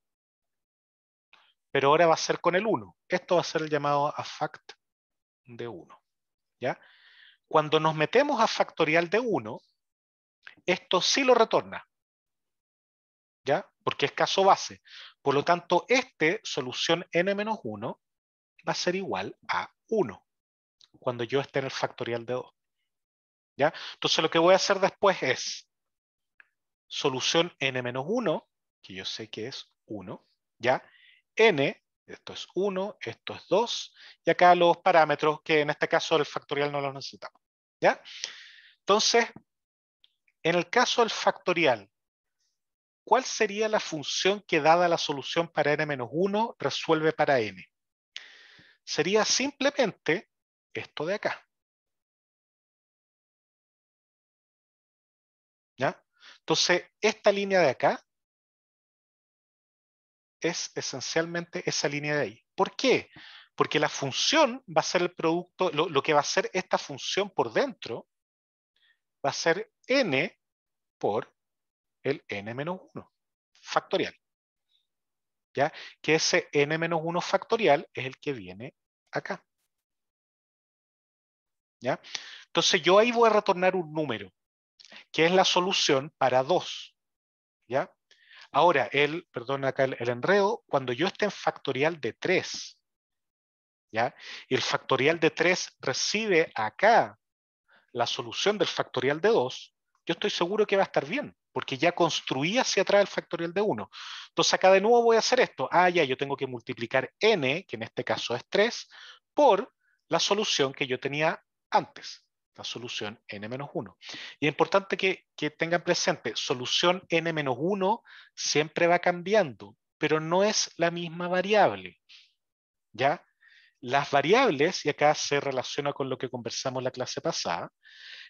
pero ahora va a ser con el 1. Esto va a ser el llamado a fact de 1, ¿ya? Cuando nos metemos a factorial de 1, esto sí lo retorna, ¿ya? Porque es caso base. Por lo tanto, solución n-1, va a ser igual a 1 cuando yo esté en el factorial de 2, ¿ya? Entonces lo que voy a hacer después es solución n-1, que yo sé que es 1, ¿ya? N, esto es 1, esto es 2, y acá los parámetros, que en este caso el factorial no los necesitamos, ¿ya? Entonces, en el caso del factorial, ¿cuál sería la función que dada la solución para n-1 resuelve para n? Sería simplemente esto de acá. ¿Ya? Entonces, esta línea de acá es esencialmente esa línea de ahí. ¿Por qué? Porque la función va a ser el producto, lo que va a ser esta función por dentro, va a ser n por el n-1 factorial. ¿Ya? Que ese n-1 factorial es el que viene acá. ¿Ya? Entonces yo ahí voy a retornar un número, que es la solución para 2. ¿Ya? Ahora, perdón, acá el enredo, cuando yo esté en factorial de 3, ¿ya? Y el factorial de 3 recibe acá la solución del factorial de 2, yo estoy seguro que va a estar bien, porque ya construí hacia atrás el factorial de 1. Entonces acá de nuevo voy a hacer esto. Ya, yo tengo que multiplicar n, que en este caso es 3, por la solución que yo tenía antes, la solución n-1. Y es importante que tengan presente, solución n-1 siempre va cambiando, pero no es la misma variable. ¿Ya? Las variables, y acá se relaciona con lo que conversamos la clase pasada,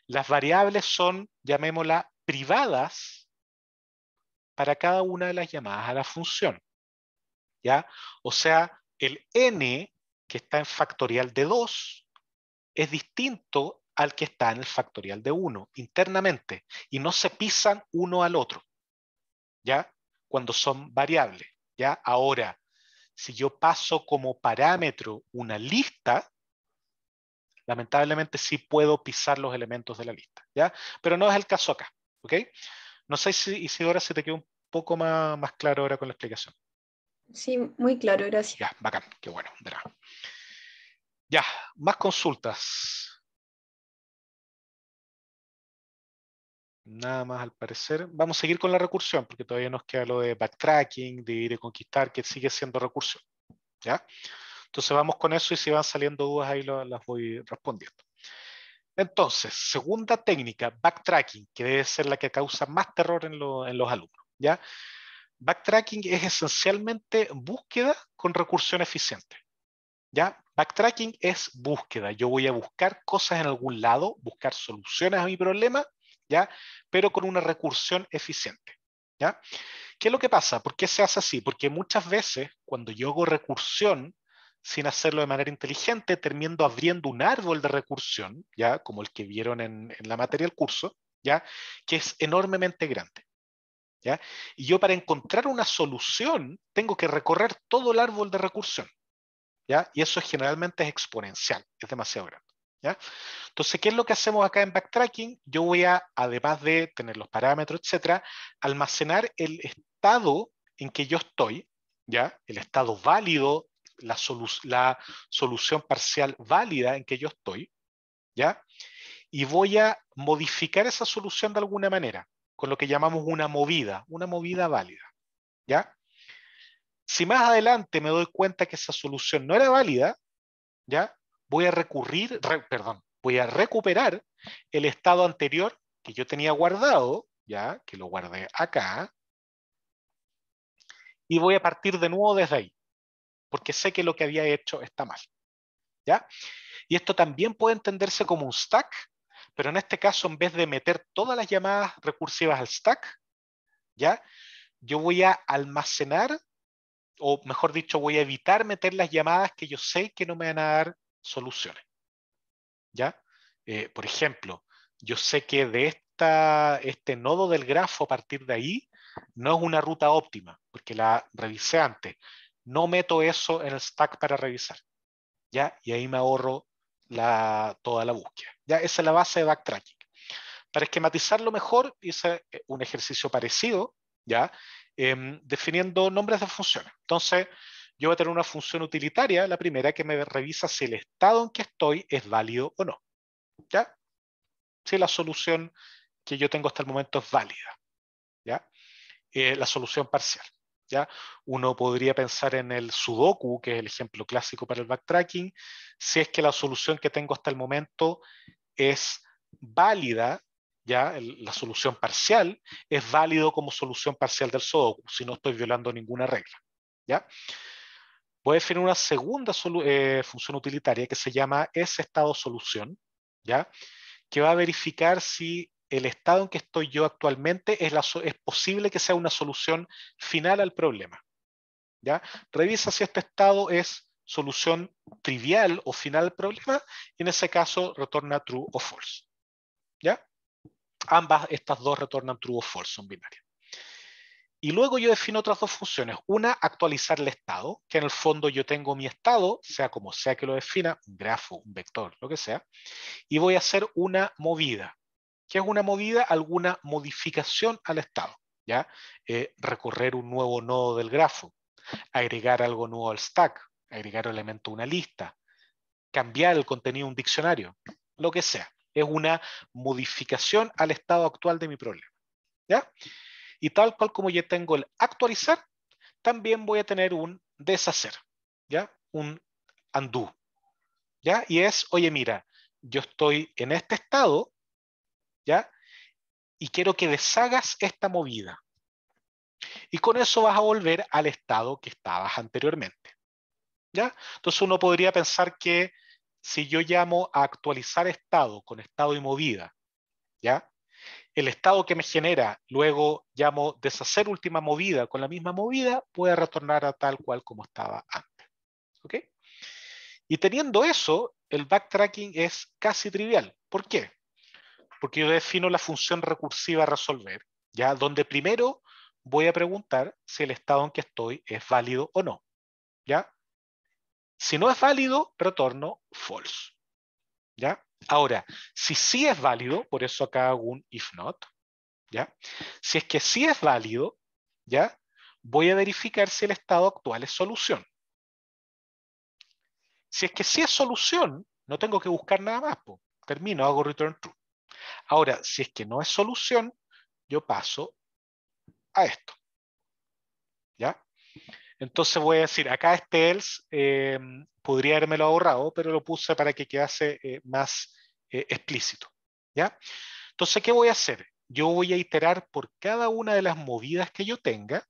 las variables son, llamémosla, privadas para cada una de las llamadas a la función. ¿Ya? O sea, el n que está en factorial de 2 es distinto al que está en el factorial de 1 internamente y no se pisan uno al otro. ¿Ya? Cuando son variables. ¿Ya? Ahora, si yo paso como parámetro una lista, lamentablemente sí puedo pisar los elementos de la lista, ¿ya? Pero no es el caso acá, ¿ok? No sé si Isidora se te quedó un poco más claro ahora con la explicación. Sí, muy claro, gracias. Ya, bacán, qué bueno. Verá. Ya, más consultas. Nada más al parecer. Vamos a seguir con la recursión, porque todavía nos queda lo de backtracking, de ir y conquistar, que sigue siendo recursión, ¿ya? Entonces vamos con eso y si van saliendo dudas ahí las voy respondiendo. Entonces, segunda técnica, backtracking, que debe ser la que causa más terror en los alumnos, ¿ya? Backtracking es esencialmente búsqueda con recursión eficiente, ¿ya? Backtracking es búsqueda. Yo voy a buscar cosas en algún lado, buscar soluciones a mi problema, ¿ya? Pero con una recursión eficiente, ¿ya? ¿Qué es lo que pasa? ¿Por qué se hace así? Porque muchas veces cuando yo hago recursión sin hacerlo de manera inteligente, termino abriendo un árbol de recursión, ¿ya? Como el que vieron en la materia del curso, ¿ya? Que es enormemente grande, ¿ya? Y yo para encontrar una solución tengo que recorrer todo el árbol de recursión, ¿ya? Y eso generalmente es exponencial, es demasiado grande, ¿ya? Entonces, ¿qué es lo que hacemos acá en backtracking? Yo voy a, además de tener los parámetros, etcétera, almacenar el estado en que yo estoy, ¿ya? El estado válido, la solución parcial válida en que yo estoy, ¿ya? Y voy a modificar esa solución de alguna manera, con lo que llamamos una movida válida, ¿ya? Si más adelante me doy cuenta que esa solución no era válida, ¿ya? Voy a voy a recuperar el estado anterior que yo tenía guardado, ¿ya? Que lo guardé acá, y voy a partir de nuevo desde ahí, porque sé que lo que había hecho está mal, ¿ya? Y esto también puede entenderse como un stack, pero en este caso, en vez de meter todas las llamadas recursivas al stack, ¿ya? Yo voy a almacenar, o mejor dicho, voy a evitar meter las llamadas que yo sé que no me van a dar soluciones, ¿ya? Por ejemplo, yo sé que de este nodo del grafo a partir de ahí no es una ruta óptima, porque la revisé antes. No meto eso en el stack para revisar, ¿ya? Y ahí me ahorro toda la búsqueda, ¿ya? Esa es la base de backtracking. Para esquematizarlo mejor, hice un ejercicio parecido, ¿ya? Definiendo nombres de funciones. Entonces, yo voy a tener una función utilitaria, la primera, que me revisa si el estado en que estoy es válido o no, ¿ya? Si la solución que yo tengo hasta el momento es válida, ¿ya? La solución parcial, ¿ya? Uno podría pensar en el sudoku, que es el ejemplo clásico para el backtracking, si es que la solución que tengo hasta el momento es válida, ¿ya? La solución parcial es válido como solución parcial del Sudoku, si no estoy violando ninguna regla, ¿ya? Voy a definir una segunda función utilitaria que se llama estado solución, ¿ya? Que va a verificar si el estado en que estoy yo actualmente es posible que sea una solución final al problema, ¿ya? Revisa si este estado es solución trivial o final al problema, y en ese caso retorna true o false, ¿ya? Estas dos retornan true o false, son binarias. Y luego yo defino otras dos funciones. Una, actualizar el estado, que en el fondo yo tengo mi estado, sea como sea que lo defina, un grafo, un vector, lo que sea, y voy a hacer una movida. ¿Qué es una movida? Alguna modificación al estado, ¿ya? Recorrer un nuevo nodo del grafo, agregar algo nuevo al stack, agregar un elemento a una lista, cambiar el contenido de un diccionario, lo que sea. Es una modificación al estado actual de mi problema, ¿ya? Y tal cual como yo tengo el actualizar, también voy a tener un deshacer, ¿ya? Un undo, ¿ya? Y es, oye, mira, yo estoy en este estado, ¿ya? Y quiero que deshagas esta movida. Y con eso vas a volver al estado que estabas anteriormente, ¿ya? Entonces uno podría pensar que si yo llamo a actualizar estado con estado y movida, ¿ya? El estado que me genera, luego llamo deshacer última movida con la misma movida, puede retornar a tal cual como estaba antes. ¿Ok? Y teniendo eso, el backtracking es casi trivial. ¿Por qué? Porque yo defino la función recursiva resolver, ¿ya? Donde primero voy a preguntar si el estado en que estoy es válido o no, ¿ya? Si no es válido, retorno false, ¿ya? Ahora, si sí es válido, por eso acá hago un if not, ¿ya? Si es que sí es válido, ¿ya? Voy a verificar si el estado actual es solución. Si es que sí es solución, no tengo que buscar nada más, po. Termino, hago return true. Ahora, si es que no es solución, yo paso a esto, ¿ya? Entonces voy a decir, acá este else podría habérmelo ahorrado, pero lo puse para que quedase más explícito, ¿ya? Entonces, ¿qué voy a hacer? Yo voy a iterar por cada una de las movidas que yo tenga,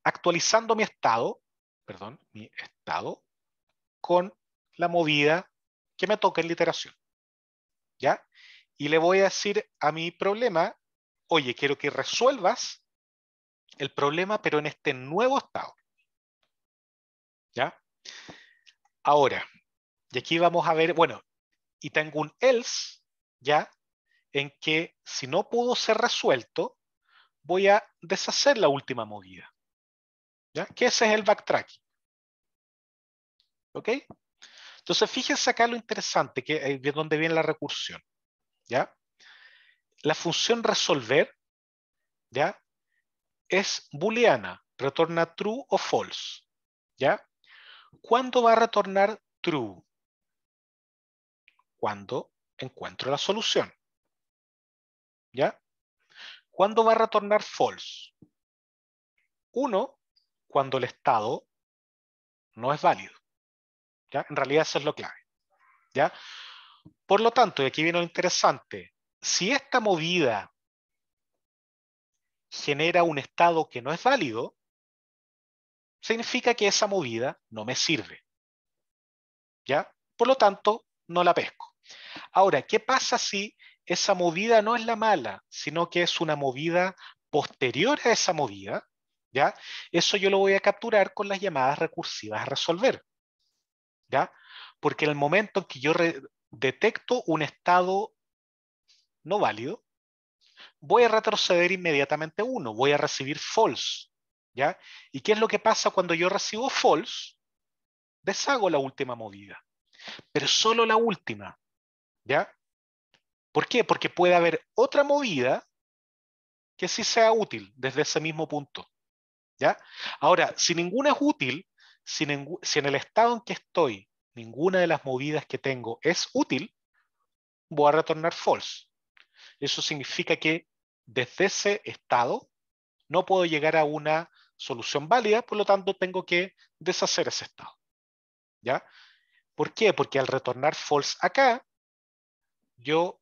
actualizando mi estado con la movida que me toca en la iteración, ¿ya? Y le voy a decir a mi problema, oye, quiero que resuelvas el problema, pero en este nuevo estado, ¿ya? Ahora, y aquí vamos a ver, bueno, y tengo un else, ¿ya? En que si no pudo ser resuelto, voy a deshacer la última movida, ¿ya? Que ese es el backtracking, ¿ok? Entonces, fíjense acá lo interesante, que de dónde viene la recursión, ¿ya? La función resolver, ¿ya? Es booleana, retorna true o false, ¿ya? ¿Cuándo va a retornar true? Cuando encuentro la solución, ¿ya? ¿Cuándo va a retornar false? Uno, cuando el estado no es válido, ¿ya? En realidad eso es lo clave, ¿ya? Por lo tanto, y aquí viene lo interesante, si esta movida genera un estado que no es válido, significa que esa movida no me sirve, ¿ya? Por lo tanto, no la pesco. Ahora, ¿qué pasa si esa movida no es la mala, sino que es una movida posterior a esa movida? ¿Ya? Eso yo lo voy a capturar con las llamadas recursivas a resolver, ¿ya? Porque en el momento en que yo detecto un estado no válido, voy a retroceder inmediatamente uno, voy a recibir false, ¿ya? ¿Y qué es lo que pasa cuando yo recibo false? Deshago la última movida, pero solo la última, ¿ya? ¿Por qué? Porque puede haber otra movida que sí sea útil desde ese mismo punto, ¿ya? Ahora, si ninguna es útil, si en el estado en que estoy, ninguna de las movidas que tengo es útil, voy a retornar false. Eso significa que desde ese estado no puedo llegar a una solución válida, por lo tanto tengo que deshacer ese estado, ¿ya? ¿Por qué? Porque al retornar false acá, yo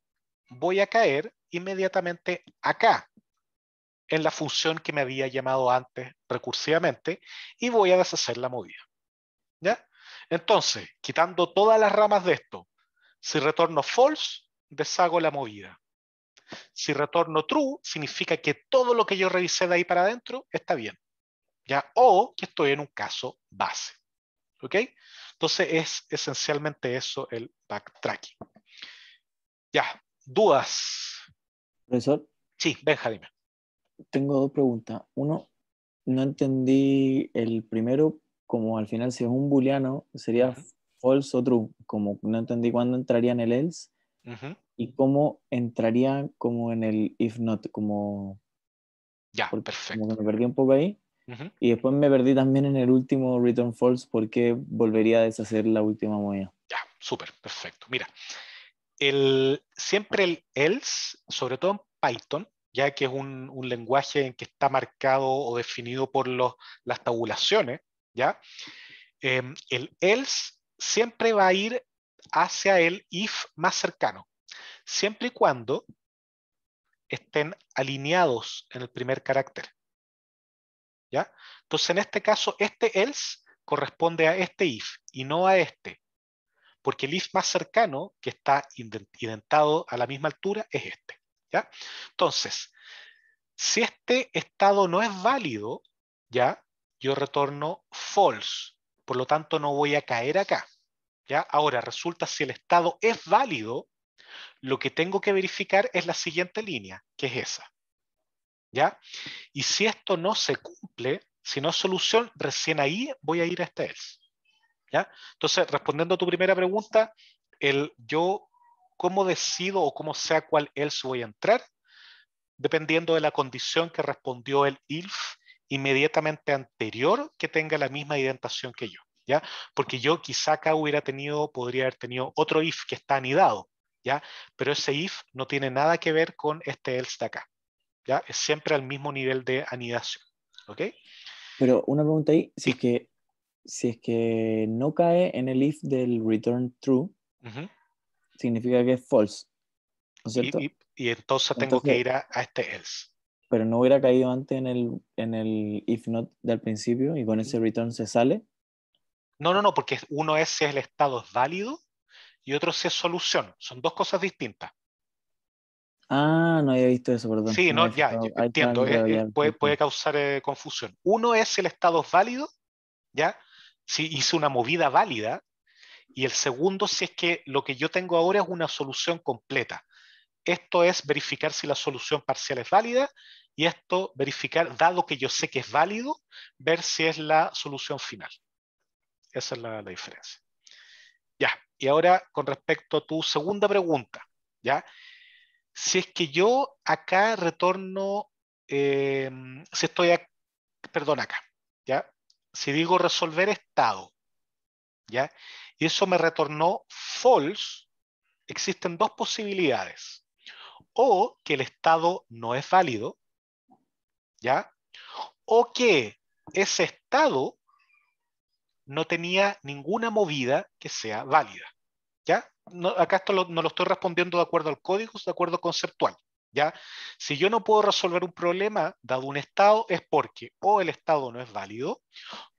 voy a caer inmediatamente acá, en la función que me había llamado antes recursivamente, y voy a deshacer la movida. ¿Ya? Entonces, quitando todas las ramas de esto, si retorno false, deshago la movida. Si retorno true, significa que todo lo que yo revisé de ahí para adentro está bien. ¿Ya? O que estoy en un caso base. ¿Ok? Entonces es esencialmente eso el backtracking. Ya, dudas. Profesor, Sí, Benja, dime. tengo dos preguntas. Uno, no entendí el primero, como al final si es un booleano, sería Ujú. false o true. Como no entendí cuándo entraría en el else Ujú. y cómo entraría como en el if not, como, Ya, como perfecto. que me perdí un poco ahí. Ujú. Y después me perdí también en el último return false porque volvería a deshacer la última movida. Ya, súper, perfecto. Mira, siempre el else, sobre todo en Python, ya que es un lenguaje en que está marcado o definido por las tabulaciones, ¿ya? El else siempre va a ir hacia el if más cercano, siempre y cuando estén alineados en el primer carácter, ¿ya? Entonces, en este caso, este else corresponde a este if y no a este, porque el if más cercano, que está indentado a la misma altura, es este, ¿ya? Entonces, si este estado no es válido, ¿ya? Yo retorno false, por lo tanto no voy a caer acá, ¿ya? Ahora, resulta si el estado es válido, lo que tengo que verificar es la siguiente línea, que es esa, ¿ya? Y si esto no se cumple, si no es solución, recién ahí voy a ir a este else, ¿ya? Entonces, respondiendo a tu primera pregunta, yo, ¿cómo decido o cómo sea cuál else voy a entrar? Dependiendo de la condición que respondió el if inmediatamente anterior que tenga la misma indentación que yo, ¿ya? Porque yo quizá acá podría haber tenido otro if que está anidado, ¿ya? Pero ese if no tiene nada que ver con este else de acá, ¿ya? Es siempre al mismo nivel de anidación, ¿ok? Pero una pregunta ahí, Sí. si es que no cae en el if del return true, Ujú. significa que es false, ¿no es cierto? Y entonces tengo que Entonces, ir a este else. pero no hubiera caído antes en el if not del principio y con ese return se sale. No, porque uno es si el estado es válido y otro si es solución. Son dos cosas distintas. Ah, no había visto eso, perdón. Sí, No me no, había ya, fijado. Ahí está el entiendo. enredo, ya, Puede perfecto. causar confusión. Uno es si el estado es válido, ¿ya? Si hice una movida válida. Y el segundo, si es que lo que yo tengo ahora es una solución completa. Esto es verificar si la solución parcial es válida y esto verificar, dado que yo sé que es válido, ver si es la solución final. Esa es la diferencia. Ya, y ahora con respecto a tu segunda pregunta, ¿ya? Si es que yo acá retorno, si estoy, perdón, acá, ¿ya? Si digo resolver estado, ¿ya? Y eso me retornó false, existen dos posibilidades. O que el estado no es válido, ¿ya? O que ese estado no tenía ninguna movida que sea válida, ¿ya? No, acá no lo estoy respondiendo de acuerdo al código, de acuerdo conceptual, ¿ya? Si yo no puedo resolver un problema dado un estado es porque o el estado no es válido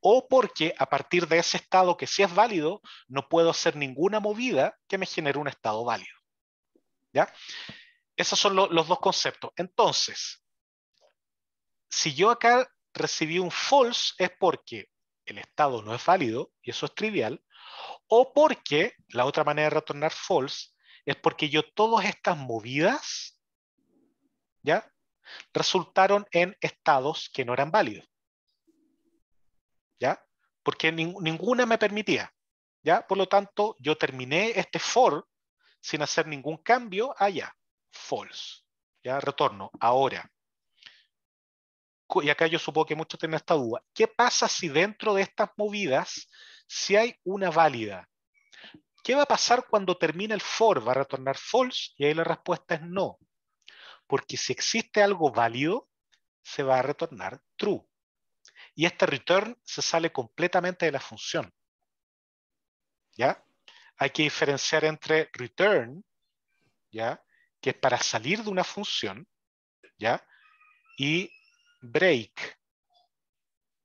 o porque a partir de ese estado que sí es válido no puedo hacer ninguna movida que me genere un estado válido, ¿ya? Esos son los dos conceptos. Entonces, si yo acá recibí un false es porque el estado no es válido, y eso es trivial, o porque la otra manera de retornar false es porque yo todas estas movidas, ¿ya? Resultaron en estados que no eran válidos, ¿ya? Porque ninguna me permitía, ¿ya? Por lo tanto, yo terminé este for sin hacer ningún cambio allá, false, ¿ya? Retorno. Ahora, y acá yo supongo que muchos tienen esta duda, ¿qué pasa si dentro de estas movidas, si hay una válida? ¿Qué va a pasar cuando termine el for? ¿Va a retornar false? Y ahí la respuesta es no, porque si existe algo válido, se va a retornar true. Y este return se sale completamente de la función, ¿ya? Hay que diferenciar entre return ¿ya? Que es para salir de una función, ¿ya? Y break,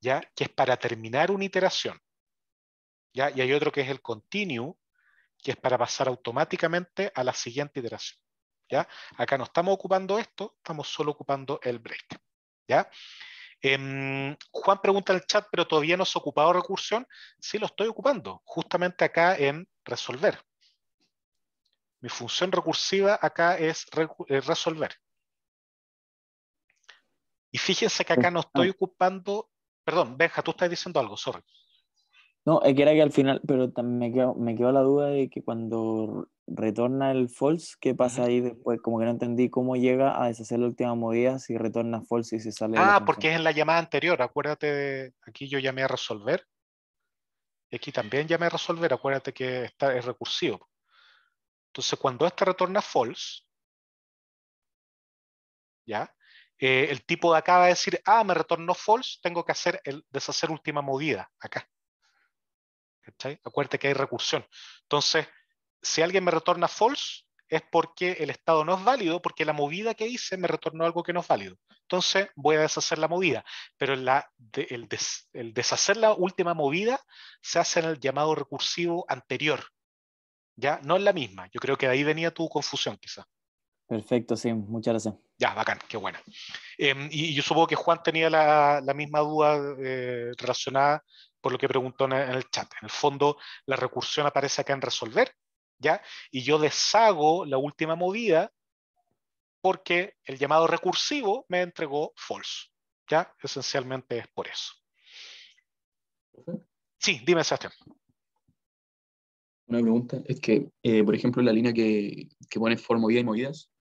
¿ya? Que es para terminar una iteración, ¿ya? Y hay otro que es el continue, que es para pasar automáticamente a la siguiente iteración, ¿ya? Acá no estamos ocupando esto, estamos solo ocupando el break, ¿ya? Juan pregunta en el chat, pero todavía no se ha ocupado recursión. Sí, lo estoy ocupando, justamente acá en resolver. Mi función recursiva acá es resolver. Y fíjense que acá no estoy ocupando... Perdón, Benja, tú estás diciendo algo, sorry. No, es que era que al final, pero me quedó la duda de que cuando retorna el false, ¿qué pasa ahí después? Como que no entendí cómo llega a deshacer la última movida si retorna false y se sale de la función. Porque es en la llamada anterior, acuérdate, aquí yo llamé a resolver. Y aquí también llamé a resolver, acuérdate que es recursivo. Entonces, cuando este retorna false, ¿ya? El tipo de acá va a decir, me retornó false, tengo que deshacer última movida acá. ¿Cachai? Acuérdate que hay recursión. Entonces, si alguien me retorna false, es porque el estado no es válido, porque la movida que hice me retornó algo que no es válido. Entonces, voy a deshacer la movida. Pero el deshacer la última movida se hace en el llamado recursivo anterior. ¿Ya? No es la misma. Yo creo que de ahí venía tu confusión, quizás. Perfecto, sí, muchas gracias. Ya, bacán, qué buena. Y yo supongo que Juan tenía la misma duda relacionada por lo que preguntó en el chat. En el fondo, la recursión aparece acá en resolver, ¿ya? Y yo deshago la última movida porque el llamado recursivo me entregó false, ¿ya? Esencialmente es por eso. Sí, dime, Sebastián. Una pregunta es que, por ejemplo, la línea que pone for movida y movidas,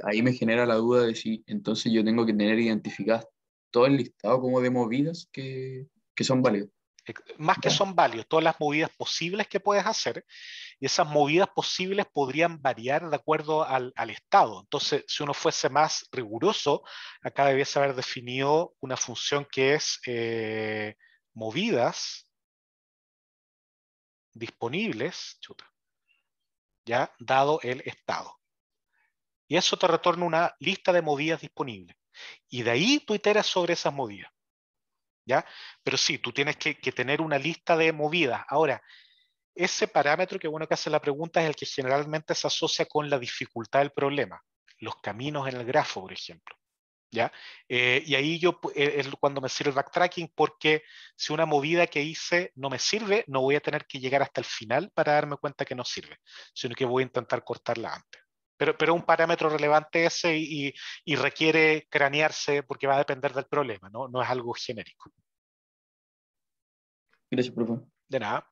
ahí me genera la duda de si entonces yo tengo que tener identificadas todo el listado como de movidas que son válidas. Más que son válidos, todas las movidas posibles que puedes hacer, y esas movidas posibles podrían variar de acuerdo al estado. Entonces, si uno fuese más riguroso, acá debiese haber definido una función que es movidas disponibles, ya dado el estado. Y eso te retorna una lista de movidas disponibles. Y de ahí tú iteras sobre esas movidas. ¿Ya? Pero sí, tú tienes que tener una lista de movidas. Ahora, ese parámetro que bueno que hace la pregunta es el que generalmente se asocia con la dificultad del problema. Los caminos en el grafo, por ejemplo. ¿Ya? Y ahí es cuando me sirve el backtracking, porque si una movida que hice no me sirve, no voy a tener que llegar hasta el final para darme cuenta que no sirve, sino que voy a intentar cortarla antes. Pero un parámetro relevante ese y requiere cranearse porque va a depender del problema, no es algo genérico. Gracias, profe. De nada.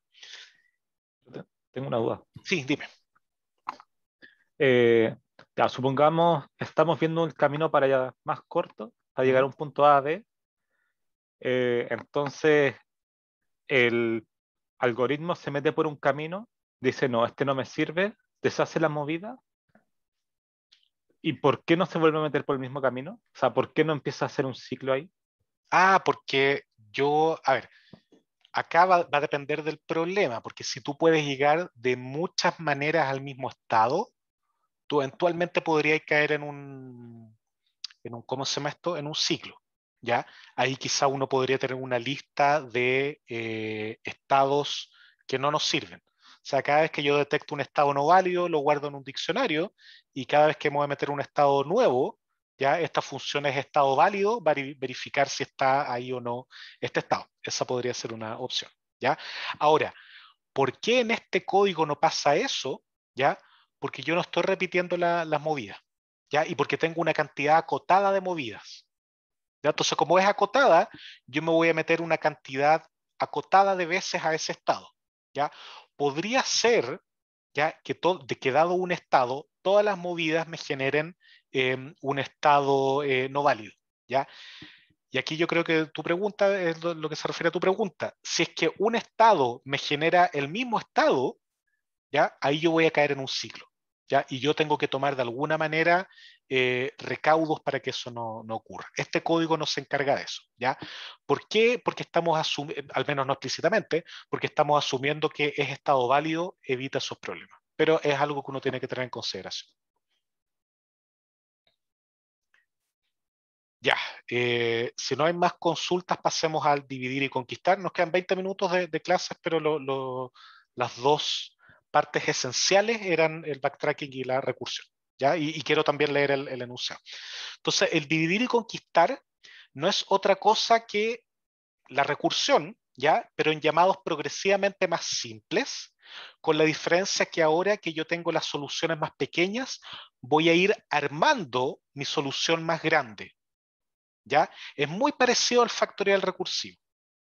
Tengo una duda. Sí, dime. Ya, supongamos, estamos viendo un camino para allá más corto, para llegar a un punto A, B. Entonces, el algoritmo se mete por un camino, dice, no, este no me sirve, deshace la movida. ¿Y por qué no se vuelve a meter por el mismo camino? O sea, ¿por qué no empieza a hacer un ciclo ahí? Porque a ver, acá va a depender del problema, porque si tú puedes llegar de muchas maneras al mismo estado, tú eventualmente podrías caer en un ¿cómo se llama esto? En un ciclo, ¿ya? Ahí quizá uno podría tener una lista de estados que no nos sirven. O sea, cada vez que yo detecto un estado no válido, lo guardo en un diccionario, y cada vez que me voy a meter un estado nuevo, ya esta función es estado válido, va a verificar si está ahí o no este estado. Esa podría ser una opción, ¿ya? Ahora, ¿por qué en este código no pasa eso? ¿Ya? Porque yo no estoy repitiendo las movidas, ¿ya? Y porque tengo una cantidad acotada de movidas, ¿ya? Entonces, como es acotada, yo me voy a meter una cantidad acotada de veces a ese estado, ¿ya? Podría ser, ¿ya? Que dado un estado, todas las movidas me generen un estado no válido, ¿ya? Y aquí yo creo que tu pregunta es lo que se refiere a tu pregunta. Si es que un estado me genera el mismo estado, ¿ya? Ahí yo voy a caer en un ciclo, ¿ya? Y yo tengo que tomar de alguna manera recaudos para que eso no ocurra. Este código no se encarga de eso, ¿ya? ¿Por qué? Porque estamos asumiendo, al menos no explícitamente, porque estamos asumiendo que es estado válido, evita esos problemas. Pero es algo que uno tiene que tener en consideración. Ya, si no hay más consultas, pasemos al dividir y conquistar. Nos quedan 20 minutos de clases, pero las dos partes esenciales eran el backtracking y la recursión. ¿Ya? Y quiero también leer el enunciado. Entonces, el dividir y conquistar no es otra cosa que la recursión, ¿ya? Pero en llamados progresivamente más simples, con la diferencia que ahora que yo tengo las soluciones más pequeñas, voy a ir armando mi solución más grande. ¿Ya? Es muy parecido al factorial recursivo.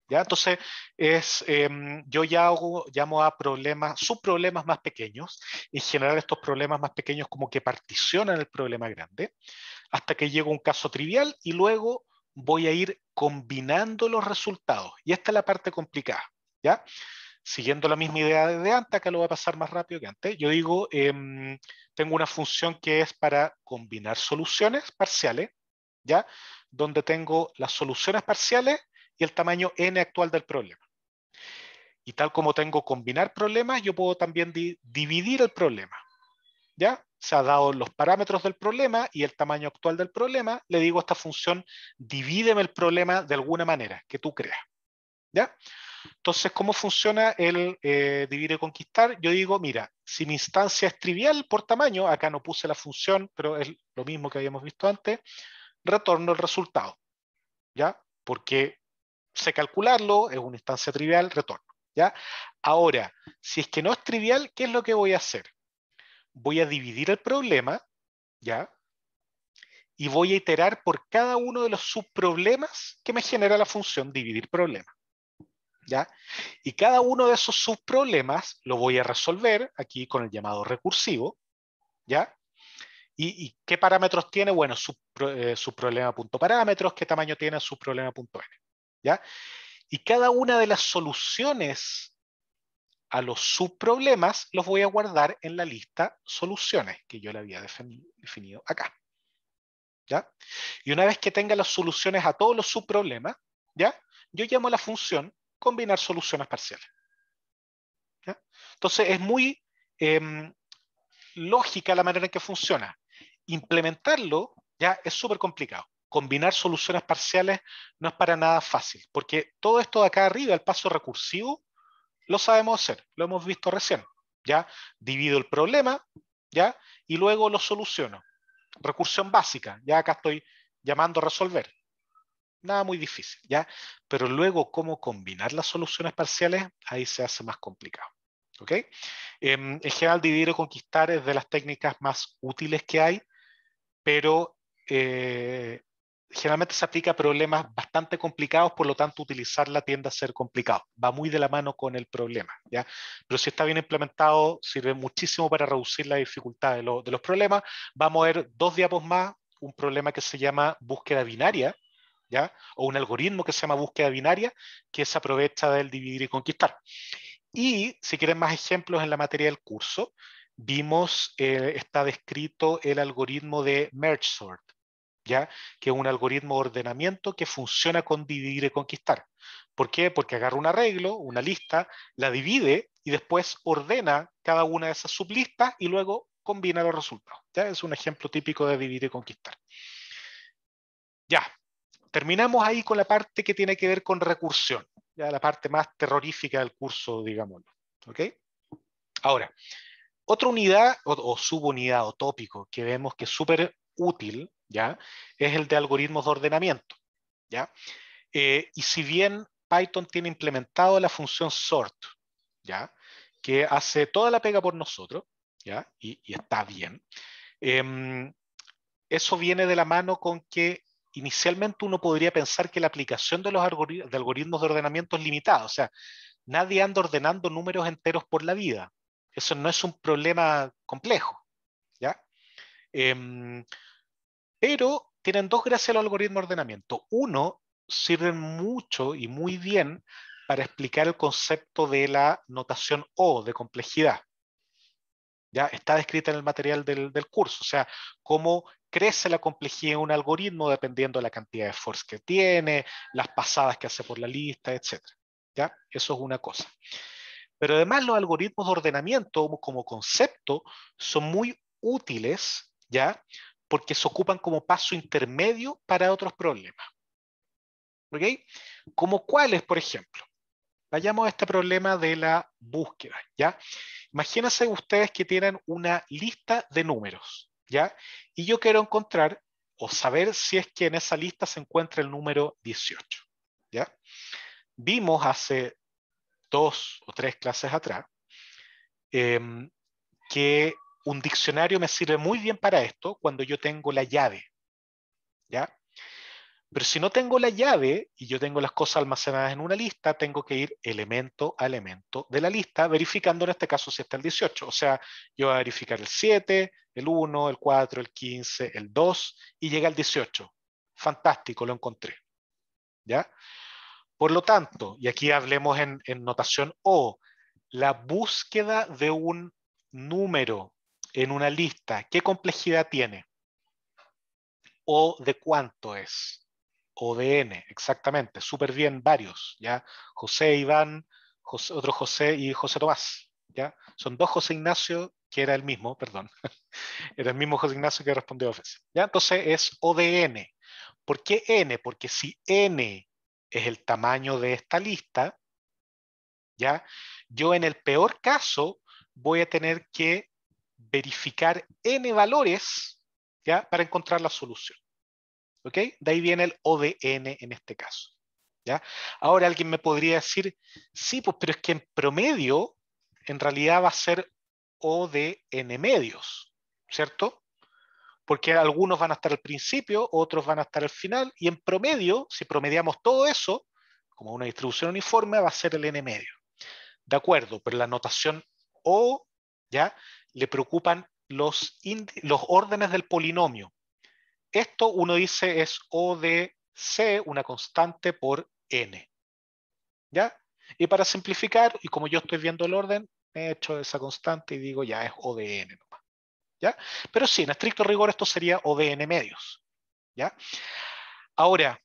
¿Ya? Entonces, yo ya llamo a problemas, subproblemas más pequeños. En general, estos problemas más pequeños como que particionan el problema grande, hasta que llego a un caso trivial y luego voy a ir combinando los resultados. Y esta es la parte complicada. ¿Ya? Siguiendo la misma idea de antes, acá lo voy a pasar más rápido que antes. Yo digo, tengo una función que es para combinar soluciones parciales, ¿ya? Donde tengo las soluciones parciales y el tamaño n actual del problema. Y tal como tengo combinar problemas, yo puedo también dividir el problema, ¿ya? Se ha dado los parámetros del problema y el tamaño actual del problema, le digo a esta función, divídeme el problema de alguna manera que tú creas, ¿ya? Entonces, ¿cómo funciona el dividir y conquistar? Yo digo, mira, si mi instancia es trivial por tamaño, acá no puse la función, pero es lo mismo que habíamos visto antes, retorno el resultado, ¿ya? Porque sé calcularlo, es una instancia trivial, retorno, ¿ya? Ahora, si es que no es trivial, ¿qué es lo que voy a hacer? Voy a dividir el problema, ¿ya? Y voy a iterar por cada uno de los subproblemas que me genera la función dividir problema, ¿ya? Y cada uno de esos subproblemas lo voy a resolver aquí con el llamado recursivo, ¿ya? ¿Y qué parámetros tiene? Bueno, subproblema.parámetros, qué tamaño tiene subproblema.n, ¿ya? Y cada una de las soluciones a los subproblemas los voy a guardar en la lista soluciones que yo le había definido acá, ¿ya? Y una vez que tenga las soluciones a todos los subproblemas, ¿ya? Yo llamo a la función combinar soluciones parciales, ¿ya? Entonces es muy lógica la manera en que funciona. Implementarlo ya es súper complicado. Combinar soluciones parciales no es para nada fácil, porque todo esto de acá arriba, el paso recursivo, lo sabemos hacer, lo hemos visto recién. ¿Ya? Divido el problema, ¿ya? Y luego lo soluciono. Recursión básica, ya acá estoy llamando a resolver. Nada muy difícil, ¿ya? Pero luego, cómo combinar las soluciones parciales, ahí se hace más complicado. ¿Ok? En general, dividir o conquistar es de las técnicas más útiles que hay, pero generalmente se aplica a problemas bastante complicados, por lo tanto utilizarla tiende a ser complicado. Va muy de la mano con el problema, ¿ya? Pero si está bien implementado, sirve muchísimo para reducir la dificultad de los problemas. Vamos a ver 2 diapos más, un problema que se llama búsqueda binaria, ¿ya? O un algoritmo que se llama búsqueda binaria, que se aprovecha del dividir y conquistar. Y si quieren más ejemplos en la materia del curso, vimos, está descrito el algoritmo de merge sort, ¿ya? Que es un algoritmo de ordenamiento que funciona con dividir y conquistar. ¿Por qué? Porque agarra un arreglo, una lista, la divide y después ordena cada una de esas sublistas y luego combina los resultados. ¿Ya? Es un ejemplo típico de dividir y conquistar. Ya, terminamos ahí con la parte que tiene que ver con recursión, ya la parte más terrorífica del curso, digámoslo. ¿Ok? Ahora, otra unidad o subunidad o tópico que vemos que es súper útil, ¿ya? Es el de algoritmos de ordenamiento, ¿ya? Y si bien Python tiene implementado la función sort, ¿ya? Que hace toda la pega por nosotros, ¿ya? Y está bien. Eso viene de la mano con que inicialmente uno podría pensar que la aplicación de los algoritmos de ordenamiento es limitada. O sea, nadie anda ordenando números enteros por la vida. Eso no es un problema complejo, ¿ya? Pero tienen dos gracias los algoritmos de ordenamiento. Uno, sirven mucho y muy bien para explicar el concepto de la notación O, de complejidad. Ya está descrita en el material del curso, o sea, cómo crece la complejidad en un algoritmo dependiendo de la cantidad de force que tiene, las pasadas que hace por la lista, etc. ¿Ya? Eso es una cosa. Pero además los algoritmos de ordenamiento como concepto son muy útiles, ¿ya? porque se ocupan como paso intermedio para otros problemas. ¿Ok? ¿Como cuáles, por ejemplo? Vayamos a este problema de la búsqueda, ¿ya? Imagínense ustedes que tienen una lista de números, ¿ya? Y yo quiero encontrar o saber si es que en esa lista se encuentra el número 18, ¿ya? Vimos hace 2 o 3 clases atrás que un diccionario me sirve muy bien para esto cuando yo tengo la llave, ¿ya? Pero si no tengo la llave y yo tengo las cosas almacenadas en una lista, tengo que ir elemento a elemento de la lista, verificando en este caso si está el 18. O sea, yo voy a verificar el 7, el 1, el 4, el 15, el 2 y llega al 18. Fantástico, lo encontré. ¿Ya? Por lo tanto, y aquí hablemos en notación O, la búsqueda de un número en una lista, ¿qué complejidad tiene? O de cuánto es. O de n, exactamente, súper bien, varios, ¿ya? José, Iván, otro José y José Tomás, ¿ya? Son 2 José Ignacio, que era el mismo, perdón, era el mismo José Ignacio que respondió a veces, ¿ya? Entonces es O de n. ¿Por qué n? Porque si n es el tamaño de esta lista, ¿ya? Yo en el peor caso voy a tener que verificar n valores, ¿ya? Para encontrar la solución. ¿Ok? De ahí viene el O de n en este caso. ¿Ya? Ahora alguien me podría decir, sí, pues, pero es que en promedio, en realidad va a ser O de n medios, ¿cierto? Porque algunos van a estar al principio, otros van a estar al final, y en promedio, si promediamos todo eso, como una distribución uniforme, va a ser el n medio. De acuerdo, pero la notación O, ¿ya? Le preocupan los órdenes del polinomio. Esto uno dice es O de C, una constante por n. ¿Ya? Y para simplificar, y como yo estoy viendo el orden, he hecho esa constante y digo ya es O de n nomás. ¿Ya? Pero sí, en estricto rigor esto sería O de n medios. ¿Ya? Ahora,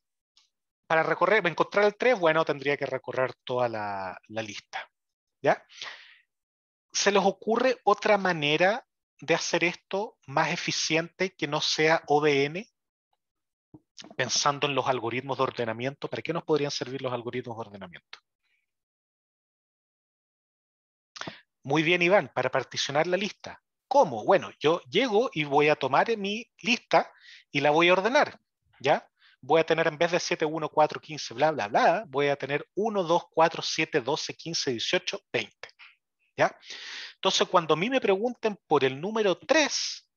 para encontrar el 3, bueno, tendría que recorrer toda la lista. ¿Ya? ¿Se les ocurre otra manera de hacer esto más eficiente que no sea O de n? Pensando en los algoritmos de ordenamiento, ¿para qué nos podrían servir los algoritmos de ordenamiento? Muy bien, Iván, para particionar la lista. ¿Cómo? Bueno, yo llego y voy a tomar mi lista y la voy a ordenar, ¿ya? Voy a tener en vez de 7, 1, 4, 15, bla, bla, bla, voy a tener 1, 2, 4, 7, 12, 15, 18, 20, ¿ya? Entonces, cuando a mí me pregunten por el número 3,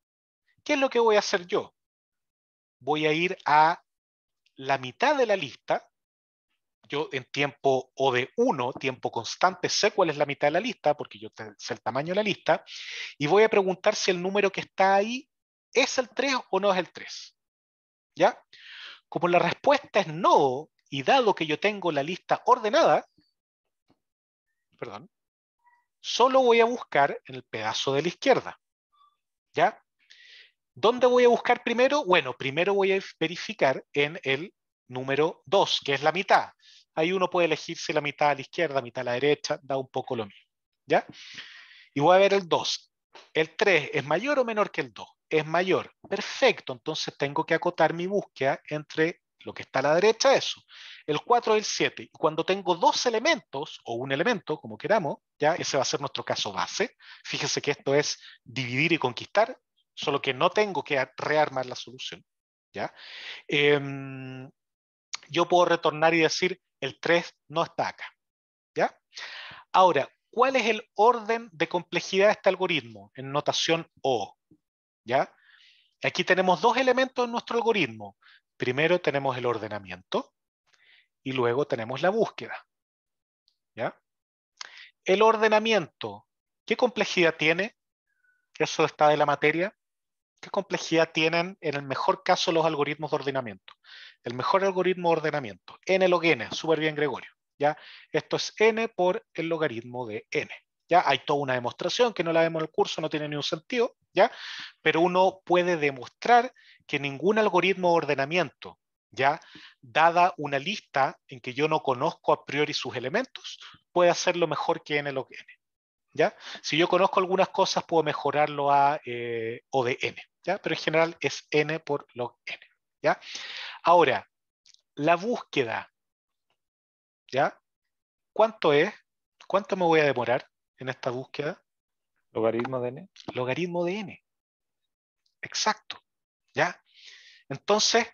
¿qué es lo que voy a hacer yo? Voy a ir a la mitad de la lista. Yo en tiempo O de 1, tiempo constante, sé cuál es la mitad de la lista, porque yo sé el tamaño de la lista, y voy a preguntar si el número que está ahí es el 3 o no es el 3. ¿Ya? Como la respuesta es no, y dado que yo tengo la lista ordenada, perdón, solo voy a buscar en el pedazo de la izquierda. ¿Ya? ¿Dónde voy a buscar primero? Bueno, primero voy a verificar en el número 2, que es la mitad. Ahí uno puede elegir si la mitad a la izquierda, mitad a la derecha, da un poco lo mismo. ¿Ya? Y voy a ver el 2. ¿El 3 es mayor o menor que el 2? Es mayor. Perfecto, entonces tengo que acotar mi búsqueda entre lo que está a la derecha, eso. El 4 y el 7. Y cuando tengo 2 elementos, o un elemento, como queramos, ¿ya? Ese va a ser nuestro caso base. Fíjense que esto es dividir y conquistar, solo que no tengo que rearmar la solución. ¿Ya? Yo puedo retornar y decir, el 3 no está acá. ¿Ya? Ahora, ¿cuál es el orden de complejidad de este algoritmo? En notación O. ¿Ya? Aquí tenemos 2 elementos en nuestro algoritmo. Primero tenemos el ordenamiento y luego tenemos la búsqueda. ¿Ya? El ordenamiento, ¿qué complejidad tiene? Eso está de la materia. ¿Qué complejidad tienen en el mejor caso los algoritmos de ordenamiento? El mejor algoritmo de ordenamiento, n log n, súper bien, Gregorio. ¿Ya? Esto es n por el logaritmo de n. ¿Ya? Hay toda una demostración que no la vemos en el curso, no tiene ningún sentido, ¿ya? Pero uno puede demostrar que ningún algoritmo de ordenamiento, ¿ya? Dada una lista en que yo no conozco a priori sus elementos, puede hacerlo mejor que n log n. ¿Ya? Si yo conozco algunas cosas, puedo mejorarlo a O de n. ¿ya? Pero en general es n por log n, ¿ya? Ahora, la búsqueda, ¿ya? ¿Cuánto es? ¿Cuánto me voy a demorar en esta búsqueda? Logaritmo de n. Logaritmo de n. Exacto, ¿ya? Entonces,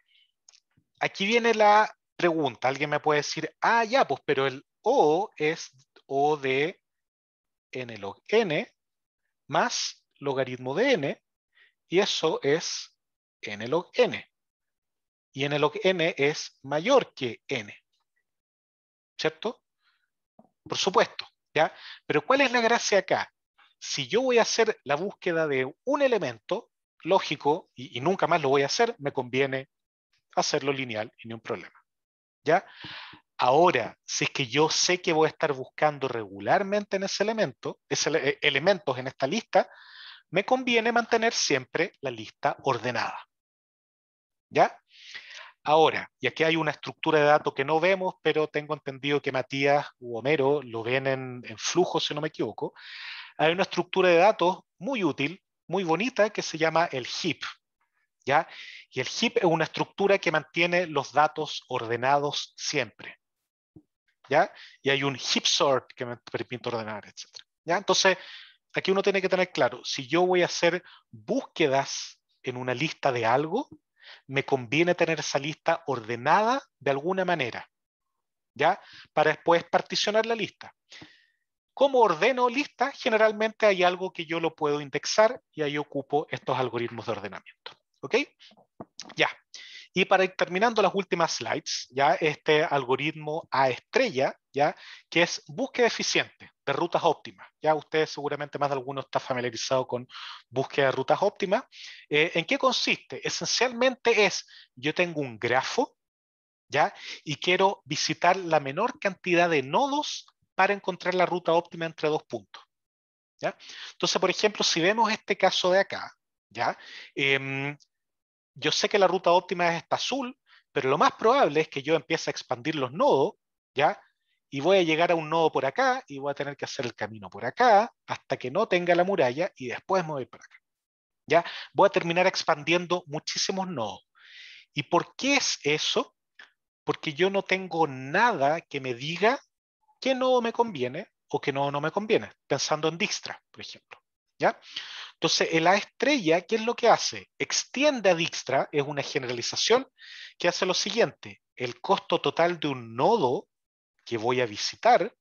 aquí viene la pregunta. Alguien me puede decir, ah, ya, pues, pero el O es O de n log n más logaritmo de n, y eso es n log n. Y n log n es mayor que n, ¿cierto? Por supuesto, ¿ya? Pero ¿cuál es la gracia acá? Si yo voy a hacer la búsqueda de un elemento lógico y nunca más lo voy a hacer, me conviene hacerlo lineal y ni un problema, ¿ya? Ahora, si es que yo sé que voy a estar buscando regularmente en ese elemento, elementos en esta lista, me conviene mantener siempre la lista ordenada, ¿ya? Ahora, y aquí hay una estructura de datos que no vemos, pero tengo entendido que Matías u Homero lo ven en flujo, si no me equivoco. Hay una estructura de datos muy útil, muy bonita, que se llama el heap, ¿ya? Y el heap es una estructura que mantiene los datos ordenados siempre, ¿ya? Y hay un heap sort que me permite ordenar, etc. ¿Ya? Entonces, aquí uno tiene que tener claro, si yo voy a hacer búsquedas en una lista de algo, me conviene tener esa lista ordenada de alguna manera, ¿ya? Para después particionar la lista. ¿Cómo ordeno listas? Generalmente hay algo que yo lo puedo indexar y ahí ocupo estos algoritmos de ordenamiento. ¿Ok? Ya. Y para ir terminando las últimas slides, ya este algoritmo A estrella, ya, que es búsqueda eficiente de rutas óptimas. Ya ustedes seguramente más de alguno está familiarizado con búsqueda de rutas óptimas. ¿En qué consiste? Esencialmente es, yo tengo un grafo, ya, y quiero visitar la menor cantidad de nodos para encontrar la ruta óptima entre dos puntos. ¿Ya? Entonces, por ejemplo, si vemos este caso de acá, ¿ya? Yo sé que la ruta óptima es esta azul, pero lo más probable es que yo empiece a expandir los nodos, ¿ya? Y voy a llegar a un nodo por acá y voy a tener que hacer el camino por acá hasta que no tenga la muralla y después me voy para acá, ¿ya? Voy a terminar expandiendo muchísimos nodos. ¿Y por qué es eso? Porque yo no tengo nada que me diga qué nodo me conviene o qué nodo no me conviene, pensando en Dijkstra, por ejemplo, ¿ya? Entonces, el A estrella, ¿qué es lo que hace? Extiende a Dijkstra, es una generalización que hace lo siguiente: el costo total de un nodo que voy a visitar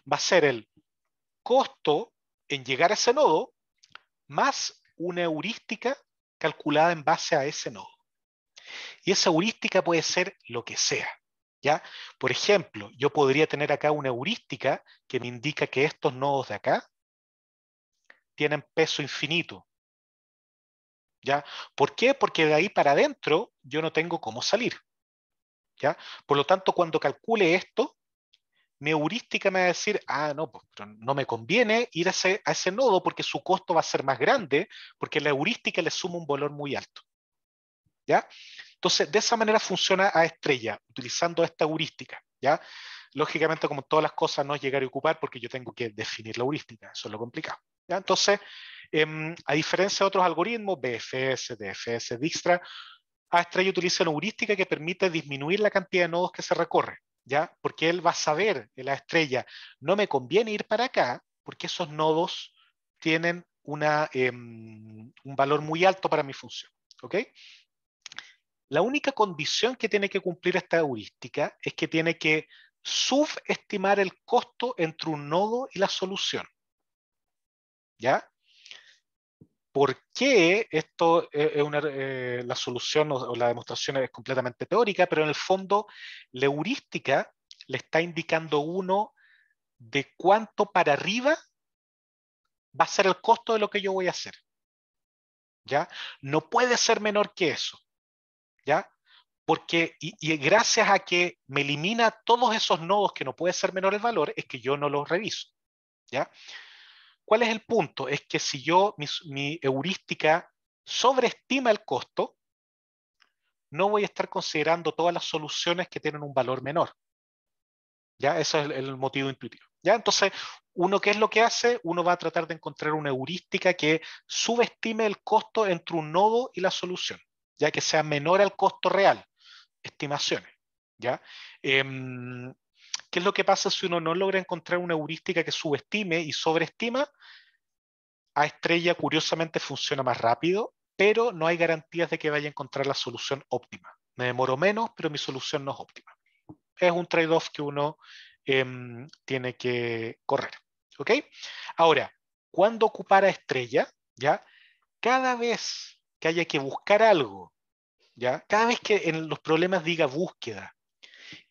va a ser el costo en llegar a ese nodo más una heurística calculada en base a ese nodo. Y esa heurística puede ser lo que sea, ¿ya? Por ejemplo, yo podría tener acá una heurística que me indica que estos nodos de acá tienen peso infinito, ¿ya? ¿Por qué? Porque de ahí para adentro yo no tengo cómo salir, ¿ya? Por lo tanto, cuando calcule esto, mi heurística me va a decir, ah, no, pues, pero no me conviene ir a ese nodo porque su costo va a ser más grande, porque la heurística le suma un valor muy alto, ¿ya? Entonces, de esa manera funciona A estrella, utilizando esta heurística, ¿ya? Lógicamente, como todas las cosas, no es llegar y ocupar porque yo tengo que definir la heurística, eso es lo complicado, ¿ya? Entonces, a diferencia de otros algoritmos, BFS, DFS, Dijkstra, A estrella utiliza una heurística que permite disminuir la cantidad de nodos que se recorre, ¿ya? Porque él va a saber, el A estrella, no me conviene ir para acá porque esos nodos tienen un valor muy alto para mi función, ¿ok? La única condición que tiene que cumplir esta heurística es que tiene que subestimar el costo entre un nodo y la solución, ¿ya? ¿Por qué esto la solución o la demostración es completamente teórica, pero en el fondo la heurística le está indicando uno de cuánto para arriba va a ser el costo de lo que yo voy a hacer, ¿ya? No puede ser menor que eso, ¿ya? Porque, y gracias a que me elimina todos esos nodos que no puede ser menor el valor, es que yo no los reviso, ¿ya? ¿Cuál es el punto? Es que si yo, mi heurística sobreestima el costo, no voy a estar considerando todas las soluciones que tienen un valor menor, ¿Ya? Ese es el motivo intuitivo. ¿Ya? Entonces, uno, ¿qué es lo que hace? Uno va a tratar de encontrar una heurística que subestime el costo entre un nodo y la solución, ya que sea menor al costo real. Estimaciones. ¿Ya? ¿Qué es lo que pasa si uno no logra encontrar una heurística que subestime y sobreestima? A estrella, curiosamente, funciona más rápido, pero no hay garantías de que vaya a encontrar la solución óptima. Me demoro menos, pero mi solución no es óptima. Es un trade-off que uno tiene que correr. ¿Ok? Ahora, ¿cuándo ocupar a estrella? ¿Ya? Cada vez que haya que buscar algo, ¿ya? Cada vez que en los problemas diga búsqueda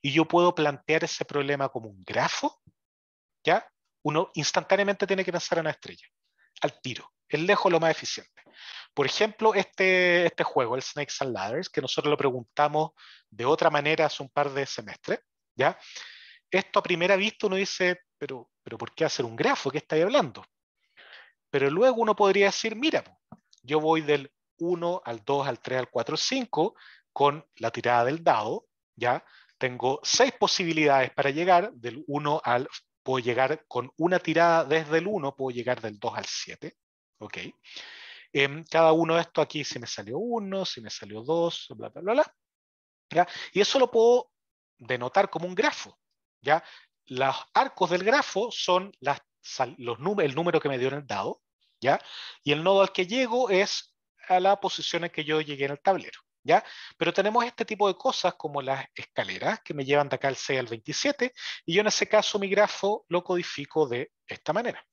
y yo puedo plantear ese problema como un grafo, ¿ya? Uno instantáneamente tiene que pensar en una estrella, al tiro. Es lejos lo más eficiente. Por ejemplo, este juego, el Snakes and Ladders, que nosotros lo preguntamos de otra manera hace un par de semestres, ¿ya? Esto a primera vista uno dice, pero ¿por qué hacer un grafo? ¿Qué estáis hablando? Pero luego uno podría decir, mira, yo voy del 1 al 2, al 3, al 4, al 5 con la tirada del dado, ¿ya? Tengo 6 posibilidades para llegar del 1 al... Puedo llegar con una tirada desde el 1, puedo llegar del 2 al 7, ¿ok? Cada uno de estos aquí, si me salió 1, si me salió 2, bla, bla, bla, bla, ¿ya? Y eso lo puedo denotar como un grafo, ¿ya? Los arcos del grafo son el número que me dio en el dado, ¿ya? Y el nodo al que llego es a la posición en que yo llegué en el tablero, ¿ya? Pero tenemos este tipo de cosas como las escaleras que me llevan de acá al 6 al 27, y yo en ese caso mi grafo lo codifico de esta manera,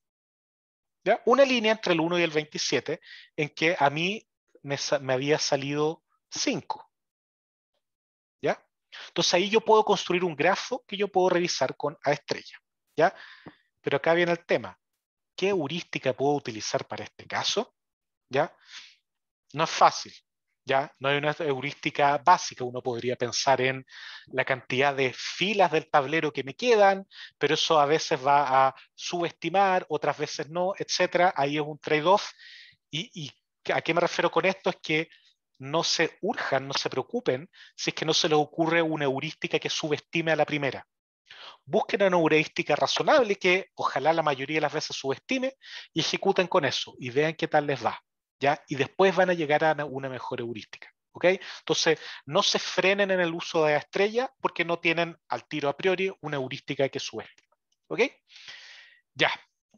¿ya? Una línea entre el 1 y el 27 en que a mí me había salido 5, ¿ya? Entonces ahí yo puedo construir un grafo que yo puedo revisar con A estrella, ¿ya? Pero acá viene el tema. ¿Qué heurística puedo utilizar para este caso? ¿Ya? No es fácil, ¿ya? No hay una heurística básica. Uno podría pensar en la cantidad de filas del tablero que me quedan, pero eso a veces va a subestimar, otras veces no, etcétera. Ahí es un trade-off. ¿Y a qué me refiero con esto? Es que no se urjan, no se preocupen si es que no se les ocurre una heurística que subestime a la primera. Busquen una heurística razonable que ojalá la mayoría de las veces subestime y ejecuten con eso y vean qué tal les va, ¿ya? Y después van a llegar a una mejor heurística, ¿ok? Entonces, no se frenen en el uso de la estrella porque no tienen al tiro a priori una heurística que subestima, ¿ok? Ya,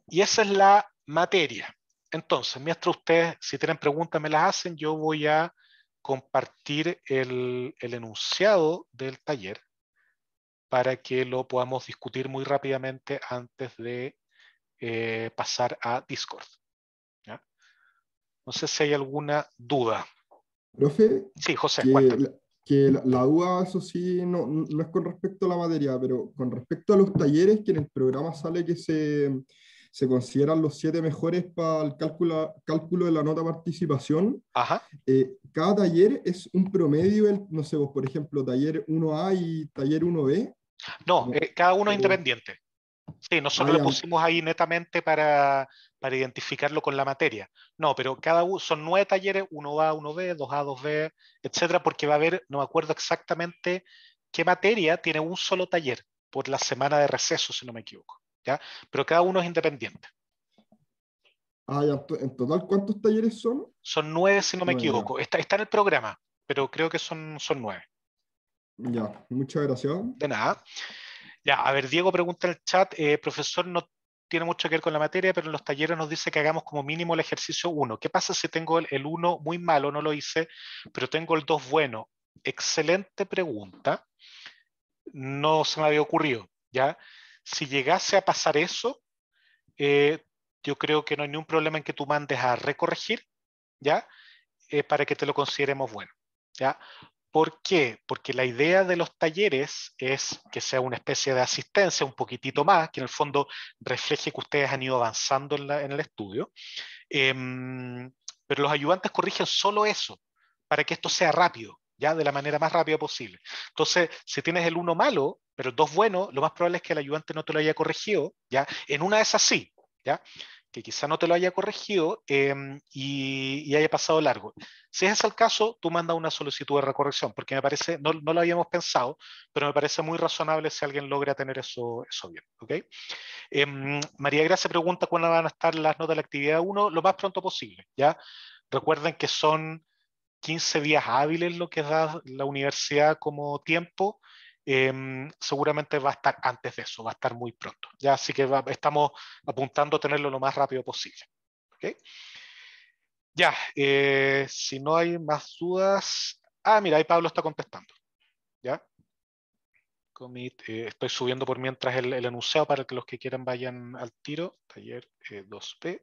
y esa es la materia. Entonces, mientras ustedes, si tienen preguntas, me las hacen, yo voy a compartir el enunciado del taller para que lo podamos discutir muy rápidamente antes de pasar a Discord. ¿Ya? No sé si hay alguna duda. Profe, Sí, José, que, cuéntame. la duda, eso sí, no es con respecto a la materia, pero con respecto a los talleres, que en el programa sale que se consideran los 7 mejores para el cálculo de la nota participación. Ajá. Cada taller es un promedio, no sé, vos, por ejemplo, taller 1A y taller 1B. No, cada uno es O- independiente. Sí, nosotros lo ya, pusimos ahí netamente para identificarlo con la materia. No, pero cada uno son 9 talleres, 1A, 1B, 2A, 2B, etcétera, porque va a haber, no me acuerdo exactamente qué materia tiene un solo taller por la semana de receso, si no me equivoco. ¿Ya? Pero cada uno es independiente. ya, en total, ¿cuántos talleres son? Son 9, si no me 9 ya. equivoco. Está en el programa, pero creo que son 9. Ya, muchas gracias. De nada. Ya, a ver, Diego pregunta en el chat, profesor, no tiene mucho que ver con la materia, pero en los talleres nos dice que hagamos como mínimo el ejercicio 1. ¿Qué pasa si tengo el 1 muy malo, no lo hice, pero tengo el 2 bueno? Excelente pregunta. No se me había ocurrido, ¿ya? Si llegase a pasar eso, yo creo que no hay ningún problema en que tú mandes a recorregir, ¿ya? Para que te lo consideremos bueno, ¿ya? ¿Por qué? Porque la idea de los talleres es que sea una especie de asistencia, un poquitito más, que en el fondo refleje que ustedes han ido avanzando en el estudio. Pero los ayudantes corrigen solo eso, para que esto sea rápido, ¿ya? De la manera más rápida posible. Entonces, si tienes el 1 malo, pero el 2 bueno, lo más probable es que el ayudante no te lo haya corregido, ¿ya? En una de esas sí, ¿ya? que quizá no te lo haya corregido y haya pasado largo. Si ese es el caso, tú mandas una solicitud de recorrección, porque me parece, no lo habíamos pensado, pero me parece muy razonable si alguien logra tener eso bien. ¿Okay? María Gracia pregunta cuándo van a estar las notas de la actividad 1, lo más pronto posible. ¿Ya? Recuerden que son 15 días hábiles lo que da la universidad como tiempo. Seguramente va a estar antes de eso, va a estar muy pronto. ¿Ya? Así que estamos apuntando a tenerlo lo más rápido posible. ¿Okay? Ya, si no hay más dudas. Mira, ahí Pablo está contestando. ¿Ya? Commit, estoy subiendo por mientras el enunciado para que los que quieran vayan al tiro. Taller 2P.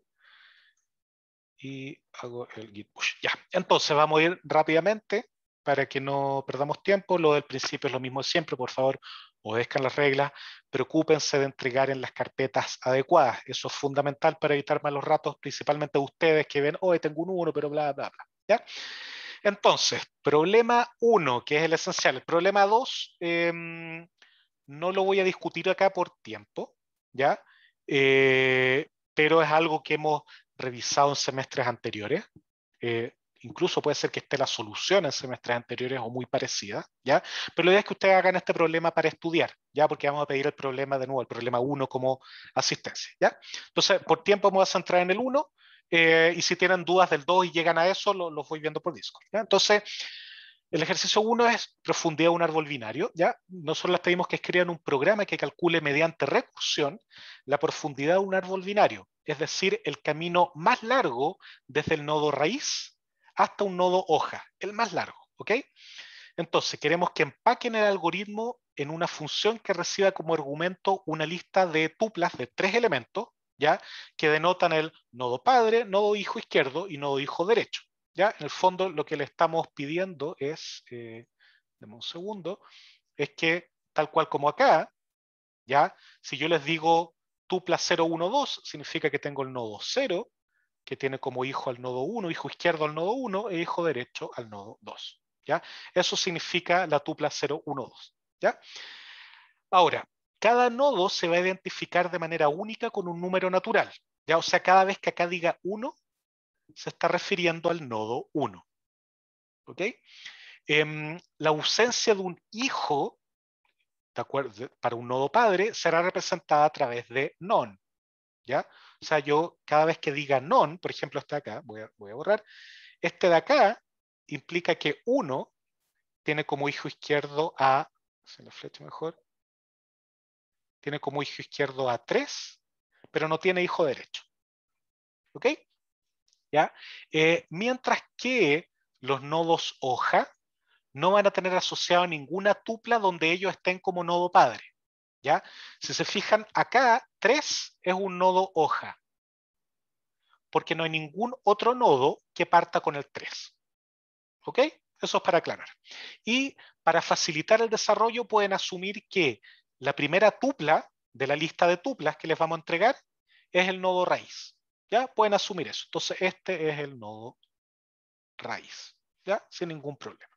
Y hago el git push. Ya, entonces vamos a ir rápidamente para que no perdamos tiempo. Lo del principio es lo mismo de siempre. Por favor, obedezcan las reglas. Preocúpense de entregar en las carpetas adecuadas. Eso es fundamental para evitar malos ratos, principalmente ustedes que ven, hoy tengo un 1, pero bla, bla, bla. ¿Ya? Entonces, problema 1, que es el esencial. El problema 2, no lo voy a discutir acá por tiempo, ¿ya? Pero es algo que hemos revisado en semestres anteriores. Incluso puede ser que esté la solución en semestres anteriores o muy parecida, ¿ya? Pero la idea es que ustedes hagan este problema para estudiar, ¿ya? Porque vamos a pedir el problema de nuevo, el problema 1 como asistencia, ¿ya? Entonces, por tiempo vamos a centrar en el 1, y si tienen dudas del 2 y llegan a eso, los voy viendo por Discord, ¿ya? Entonces, el ejercicio 1 es profundidad de un árbol binario, ¿ya? Nosotros les pedimos que escriban un programa que calcule mediante recursión la profundidad de un árbol binario, es decir, el camino más largo desde el nodo raíz hasta un nodo hoja, el más largo, ¿ok? Entonces, queremos que empaquen el algoritmo en una función que reciba como argumento una lista de tuplas de 3 elementos, ¿ya? Que denotan el nodo padre, nodo hijo izquierdo y nodo hijo derecho. ¿Ya? En el fondo lo que le estamos pidiendo es, deme un segundo, es que tal cual como acá, ¿ya? Si yo les digo tupla 0, 1, 2, significa que tengo el nodo 0, que tiene como hijo al nodo 1, hijo izquierdo al nodo 1 e hijo derecho al nodo 2. ¿Ya? Eso significa la tupla 0, 1, 2. ¿Ya? Ahora, cada nodo se va a identificar de manera única con un número natural. ¿Ya? O sea, cada vez que acá diga 1, se está refiriendo al nodo 1. ¿Ok? La ausencia de un hijo, ¿de acuerdo? Para un nodo padre, será representada a través de non. ¿Ya? O sea, yo cada vez que diga non, por ejemplo, este de acá, voy a borrar, este de acá implica que 1 tiene como hijo izquierdo a, se la flecha mejor, tiene como hijo izquierdo a 3, pero no tiene hijo derecho. ¿Ok? ¿Ya? Mientras que los nodos hoja no van a tener asociado ninguna tupla donde ellos estén como nodo padre. ¿Ya? Si se fijan, acá 3 es un nodo hoja, porque no hay ningún otro nodo que parta con el 3. ¿Ok? Eso es para aclarar. Y para facilitar el desarrollo pueden asumir que la primera tupla de la lista de tuplas que les vamos a entregar es el nodo raíz. ¿Ya? Pueden asumir eso. Entonces este es el nodo raíz. ¿Ya? Sin ningún problema.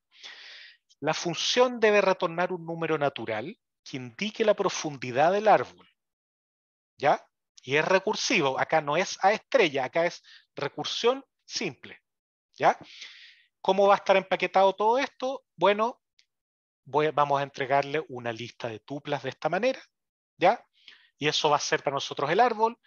La función debe retornar un número natural que indique la profundidad del árbol. ¿Ya? Y es recursivo. Acá no es a estrella, acá es recursión simple. ¿Ya? ¿Cómo va a estar empaquetado todo esto? Bueno, vamos a entregarle una lista de tuplas de esta manera. ¿Ya? Y eso va a ser para nosotros el árbol.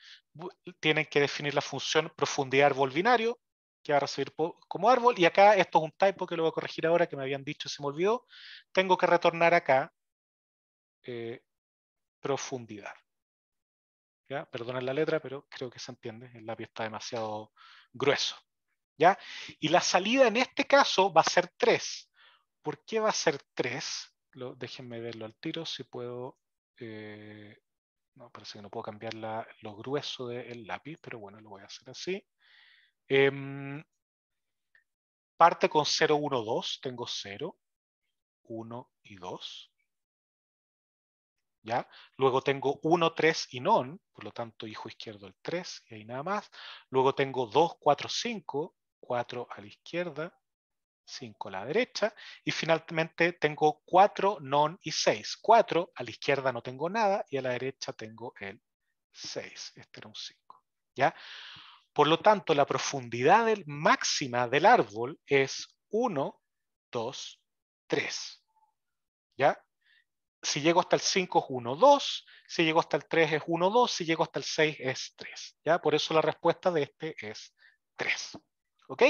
Tienen que definir la función profundidad árbol binario, que va a recibir como árbol. Y acá, esto es un typo que lo voy a corregir ahora, que me habían dicho y se me olvidó. Tengo que retornar acá profundidad. ¿Ya? Perdonen la letra, pero creo que se entiende. El lápiz está demasiado grueso. ¿Ya? Y la salida en este caso va a ser 3. ¿Por qué va a ser 3? Déjenme verlo al tiro, si puedo... no, parece que no puedo cambiar lo grueso del lápiz, pero bueno, lo voy a hacer así. Parte con 0, 1, 2. Tengo 0, 1 y 2. ¿Ya? Luego tengo 1, 3 y non, por lo tanto hijo izquierdo el 3 y ahí nada más. Luego tengo 2, 4, 5, 4 a la izquierda, 5 a la derecha. Y finalmente tengo 4, non y 6. 4 a la izquierda no tengo nada y a la derecha tengo el 6. Este era un 5. ¿ya? Por lo tanto, la profundidad máxima del árbol es 1, 2, 3. ¿Ya? Si llego hasta el 5 es 1, 2. Si llego hasta el 3 es 1, 2. Si llego hasta el 6 es 3. ¿Ya? Por eso la respuesta de este es 3. ¿Ok?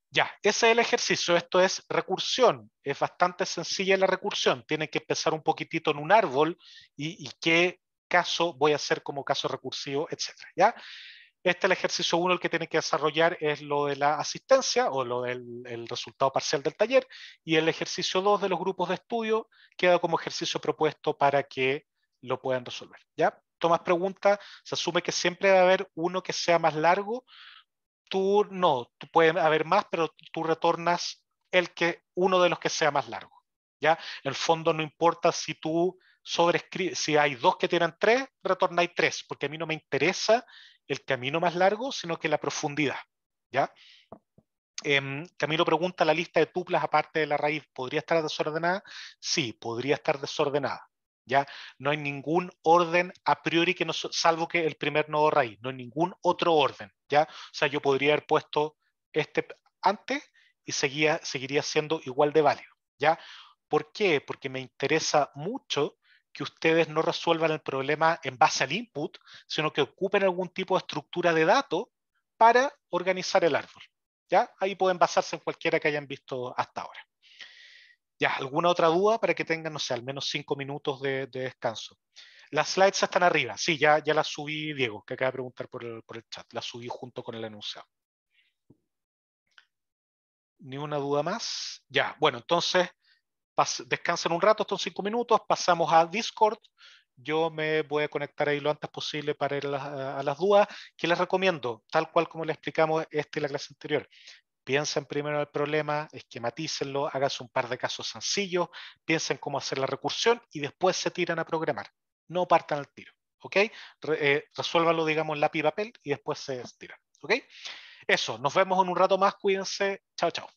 Ya, ese es el ejercicio. Esto es recursión. Es bastante sencilla la recursión. Tienen que empezar un poquitito en un árbol y qué caso voy a hacer como caso recursivo, etc. ¿Ya? Este es el ejercicio 1, el que tiene que desarrollar es lo de la asistencia o lo del resultado parcial del taller, y el ejercicio 2 de los grupos de estudio queda como ejercicio propuesto para que lo puedan resolver. ¿Ya? Tomas preguntas, se asume que siempre va a haber uno que sea más largo. Tú puede haber más, pero tú retornas uno de los que sea más largo. ¿Ya? En el fondo no importa si tú si hay 2 que tienen 3, retornáis 3, porque a mí no me interesa el camino más largo, sino que la profundidad. ¿Ya? Camilo pregunta, ¿la lista de tuplas aparte de la raíz podría estar desordenada? Sí, podría estar desordenada. ¿Ya? No hay ningún orden a priori que no, salvo que el primer nodo raíz, no hay ningún otro orden. ¿Ya? O sea, yo podría haber puesto este antes y seguiría siendo igual de válido. ¿Ya? ¿Por qué? Porque me interesa mucho que ustedes no resuelvan el problema en base al input, sino que ocupen algún tipo de estructura de datos para organizar el árbol. ¿Ya? Ahí pueden basarse en cualquiera que hayan visto hasta ahora. ¿Ya? ¿Alguna otra duda para que tengan, no sé, al menos 5 minutos de descanso? Las slides están arriba. Sí, ya las subí, Diego, que acaba de preguntar por el chat. Las subí junto con el enunciado. ¿Ni una duda más? Ya, bueno, entonces descansen un rato, estos 5 minutos, pasamos a Discord. Yo me voy a conectar ahí lo antes posible para ir a las dudas. ¿Qué les recomiendo? Tal cual como les explicamos en la clase anterior. Piensen primero en el problema, esquematícenlo, háganse un par de casos sencillos, piensen cómo hacer la recursión y después se tiran a programar. No partan al tiro, ¿ok? Resuélvanlo, digamos, en lápiz y papel y después se tiran, ¿ok? Eso, nos vemos en un rato más, cuídense, chao, chao.